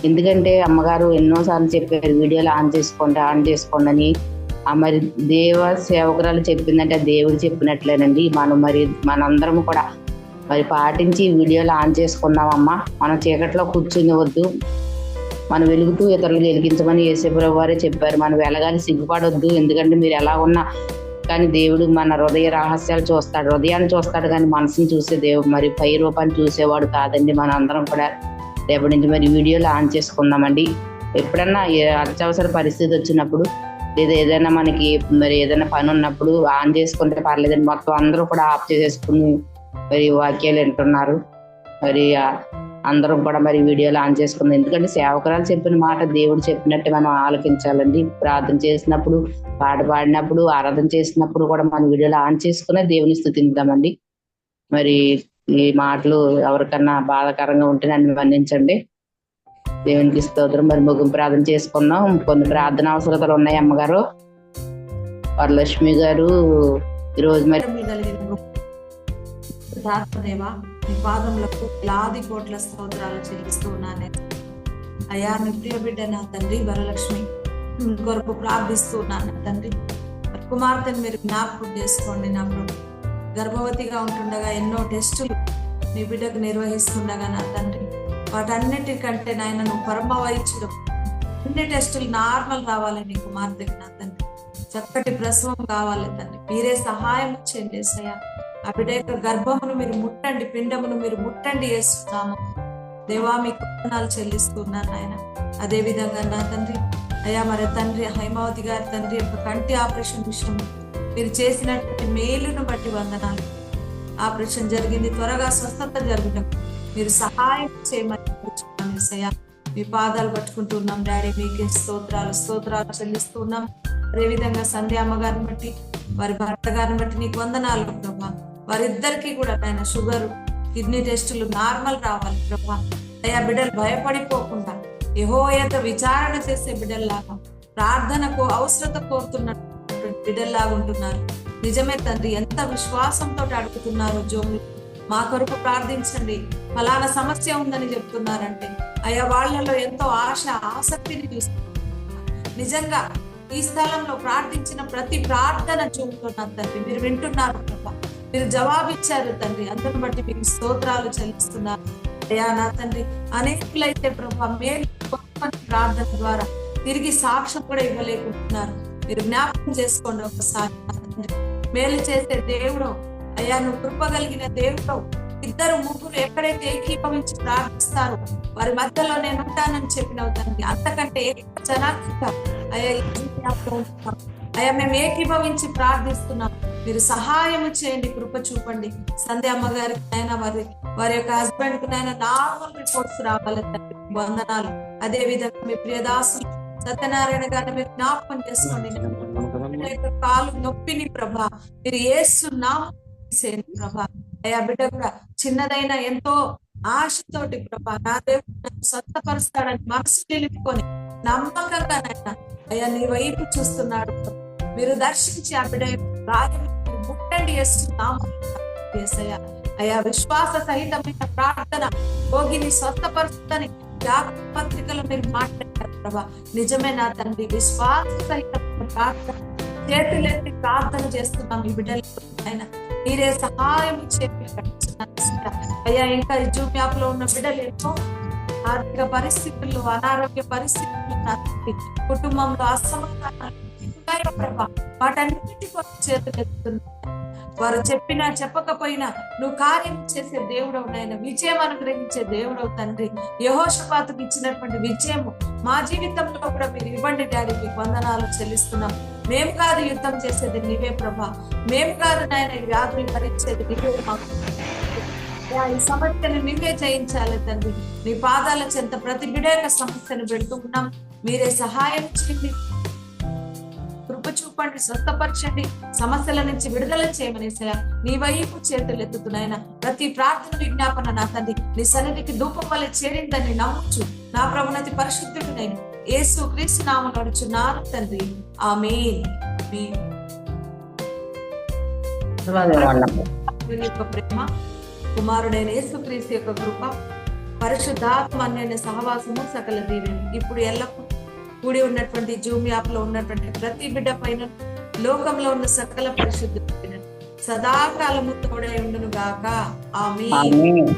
ఎందుకంటే అమ్మగారు ఎన్నోసార్లు చెప్పారు వీడియోలు ఆన్ చేసుకోండి అని. మరి దేవ సేవకురాలు చెప్పిందంటే దేవుడు చెప్పినట్లేనండి. మనందరం కూడా మరి పాటించి వీడియోలు ఆన్ చేసుకుందామమ్మా. మనం చీకట్లో కూర్చుని వద్దు, మనం వెలుగుతూ ఇతరులు వెలిగించమని యేసుప్రభువు వారే చెప్పారు. మనం వెలగాలి, సిగ్గుపడొద్దు. ఎందుకంటే మీరు ఎలా ఉన్నా కానీ దేవుడు మన హృదయ రహస్యాలు చూస్తాడు, హృదయాన్ని చూస్తాడు కానీ మనసుని చూసే దేవుడు, మరి పై రూపాన్ని చూసేవాడు కాదండి. మన అందరం కూడా రేపటి నుంచి మరి వీడియోలు ఆన్ చేసుకుందామండి. ఎప్పుడన్నా అత్యవసర పరిస్థితి వచ్చినప్పుడు లేదా ఏదైనా మనకి మరి ఏదైనా పని ఉన్నప్పుడు ఆన్ చేసుకుంటే పర్లేదండి. మొత్తం అందరూ కూడా ఆఫ్ చేసేసుకుని మరి వాక్యాలు వింటున్నారు. మరి అందరం కూడా మరి వీడియోలు ఆన్ చేసుకుందాం. ఎందుకంటే సేవకురాలు చెప్పిన మాట దేవుడు చెప్పినట్టు మనం ఆలకించాలండి. ప్రార్థన చేసినప్పుడు, పాట పాడినప్పుడు, ఆరాధన చేసినప్పుడు కూడా మనం వీడియోలు ఆన్ చేసుకునే దేవుని స్తుతిద్దామండి. మరి ఈ మాటలు ఎవరికన్నా బాధాకరంగా ఉంటే నన్ను మన్నించండి. దేవునికి స్తోత్రం. మరి ముగింపు ప్రార్థన చేసుకుందాం. కొన్ని ప్రార్థన అవసరతలు ఉన్నాయి. అమ్మగారు వరలక్ష్మి గారు ఈరోజు మరి దేవా నీ పాదములకు వేలాది కోట్ల స్తోత్రాలు చెల్లిస్తూ ఉన్నాను. అయ్యా నీ ప్రియ బిడ్డ నా తండ్రి వరలక్ష్మి కొరకు ప్రార్థిస్తూ ఉన్నాను తండ్రి. కుమార్తెను మీరు జ్ఞాపకం చేసుకోండి. నా ప్రభు గర్భవతిగా ఉంటుండగా ఎన్నో టెస్టులు నీ బిడ్డకు నిర్వహిస్తుండగా నా తండ్రి, వాటన్నిటికంటే నాయన నువ్వు పరమ వైద్యుడు. అన్ని టెస్టులు నార్మల్ రావాలి నీ కుమార్తెకి నా తండ్రి. చక్కటి ప్రసవం కావాలి తండ్రి. మీరే సహాయం చేయండి యేసయ్యా. ఆ బిడ్డ యొక్క గర్భమును మీరు ముట్టండి, పిండమును మీరు ముట్టండి యేసునామం. దేవా మీకు వందనాలు చెల్లిస్తున్నాను ఆయన. అదే విధంగా నా తండ్రి అయ్యా మరి తండ్రి హైమావతి గారి తండ్రి యొక్క కంటి ఆపరేషన్ విషయం మీరు చేసినటువంటి మేలును బట్టి వందనాలు. ఆపరేషన్ జరిగింది, త్వరగా స్వస్థత జరుగుతాం మీరు సహాయం చేయమని మీ పాదాలు పట్టుకుంటున్నాం డాడీ. మీకే స్తోత్రాలు చెల్లిస్తున్నాం. అదేవిధంగా సంధ్యామ్మ గారిని బట్టి, వారి భర్త గారిని బట్టి నీకు వందనాలు ప్రభా. వారిద్దరికి కూడా ఆయన షుగర్, కిడ్నీ టెస్టులు నార్మల్ రావాలి ప్రభా. అయ్యా బిడ్డలు భయపడిపోకుండా యెహోవాతో విచారణ చేసే బిడ్డల్లాగా, ప్రార్థనకు అవసరత కోరుతున్నట్టు బిడ్డల్లాగా ఉంటున్నారు. నిజమే తండ్రి, ఎంత విశ్వాసంతో అడుగుతున్నారు. జోములు మా కొరకు ప్రార్థించండి, ఫలానా సమస్య ఉందని చెప్తున్నారంటే అయ్యా వాళ్ళలో ఎంతో ఆసక్తిని చూస్తున్నారు. నిజంగా ఈ స్థలంలో ప్రార్థించిన ప్రతి ప్రార్థన చూపుతున్నారు తండ్రి. మీరు వింటున్నారు ప్రభా, మీరు జవాబిచ్చారు తండ్రి. అందరిని బట్టి మీకు స్తోత్రాలు చెల్లిస్తున్నారు అయ్యా నా తండ్రి. అనేకులైతే ప్రభా మేలు ప్రార్థన ద్వారా తిరిగి సాక్ష్యం కూడా ఇవ్వలేకుంటున్నారు. మీరు జ్ఞాపకం చేసుకోండి ఒకసారి. మేలు చేసే దేవుడు అయ్యా, నువ్వు కృప కలిగిన దేవుడు. 2-3 ఎక్కడైతే ఏకీభవించి ప్రార్థిస్తారు వారి మధ్యలో నేను ఉంటానని చెప్పినవు తండ్రి. అంతకంటే జనాంగంగా అయ్యా అయ్యా మేము ఏకీభవించి ప్రార్థిస్తున్నాం. మీరు సహాయం చేయండి, కృప చూపండి. సంధ్య అమ్మగారికి నాయన వారి యొక్క హస్బెండ్ కు నాయన నార్మల్ రిపోర్ట్స్ రావాలి తండ్రి, వందనాలు. అదే విధంగా మీ ప్రియదాసులు సత్యనారాయణ గారిని మీరు జ్ఞాపకం చేసుకోండి. కాలు నొప్పిని ప్రభా మీరు యేసునామములో తీసేయండి ప్రభా. అయ్యా బిడ్డ కూడా చిన్నదైన ఎంతో ఆశతోటి ప్రభా నా దేవుడు నన్ను స్వస్థపరుస్తాడని మనసు నిలుపుకొని నమ్మకంగా నాయన అయ్యా నీ వైపు చూస్తున్నాడు. మీరు దర్శించి ఆ బిడ్డ ముట్టండి యేసునామములో. అయ్యా విశ్వాస సహితమైన ప్రార్థన భోగిని స్వస్థపరుస్తుందని పత్రికలో మీరు మాట్లాడారు ప్రభా. నిజమే నా తండ్రి, విశ్వాస సహితమైన ప్రార్థన చేతులెత్తి ప్రార్థన చేస్తున్నాం ఈ బిడ్డలకు ఆయన మీరే సహాయం చేయాలి. అయ్యా ఇంకా ఈ జూమ్ యాప్ లో ఉన్న బిడ్డలు ఎన్నో ఆర్థిక పరిస్థితుల్లో, అనారోగ్య పరిస్థితుల్లో, కుటుంబంలో అసమాధానాలు ప్రభా వాటన్నిటి కోసం చేతులెత్తుతున్నా. వారు చెప్పినా చెప్పకపోయినా నువ్వు కార్యం చేసే దేవుడవు నాయన, విజయం అనుగ్రహించే దేవుడవు తండ్రి. యెహోషాపాతుకు ఇచ్చినటువంటి విజయం మా జీవితంలో కూడా మీరు ఇవ్వండి డాడీ. మీకు వందనాలు చెల్లిస్తున్నాం. మేము కాదు యుద్ధం చేసేది నీవే ప్రభా, మేము కాదు నాయన ఈ వ్యాధులు భరించేది నీవే. ఈ సమస్యను నీవే జయించాలి తండ్రి. నీ పాదాల చెంత ప్రతి బిడ్డ యొక్క సమస్యను పెడుతూ ఉన్నాం. మీరే సహాయం చేయండి, కృప చూపండి, స్వస్థపరచండి, సమస్యల నుంచి విడుదల చేయమని నీ వైపు చేతులు ఎత్తుతున్నాయన. ప్రతి ప్రార్థన విజ్ఞాపన నా తండ్రి నీ సన్నిధికి ధూపం వల్ల చేరిందని నమ్ముచు నా ప్రభునతి పరిశుద్ధుడు నేను యేసు క్రీస్తు నామములో అడుగుచున్నాను తండ్రి, ఆమేన్. దేవుని యొక్క ప్రేమ, కుమారుడైన యేసు క్రీస్తు యొక్క కృప, పరిశుద్ధాత్మ అన్యోన్య సహవాసము, సకల దీవెనలు ఇప్పుడు ఎల్లప్పుడూ కూడి ఉన్నటువంటి జూమ్ యాప్ లో ఉన్నటువంటి ప్రతి బిడ్డ పైన, లోకంలో ఉన్న సకల పరిశుద్ధుల పైన సదాకాలము తోడై ఉండును గాక. ఆమేన్.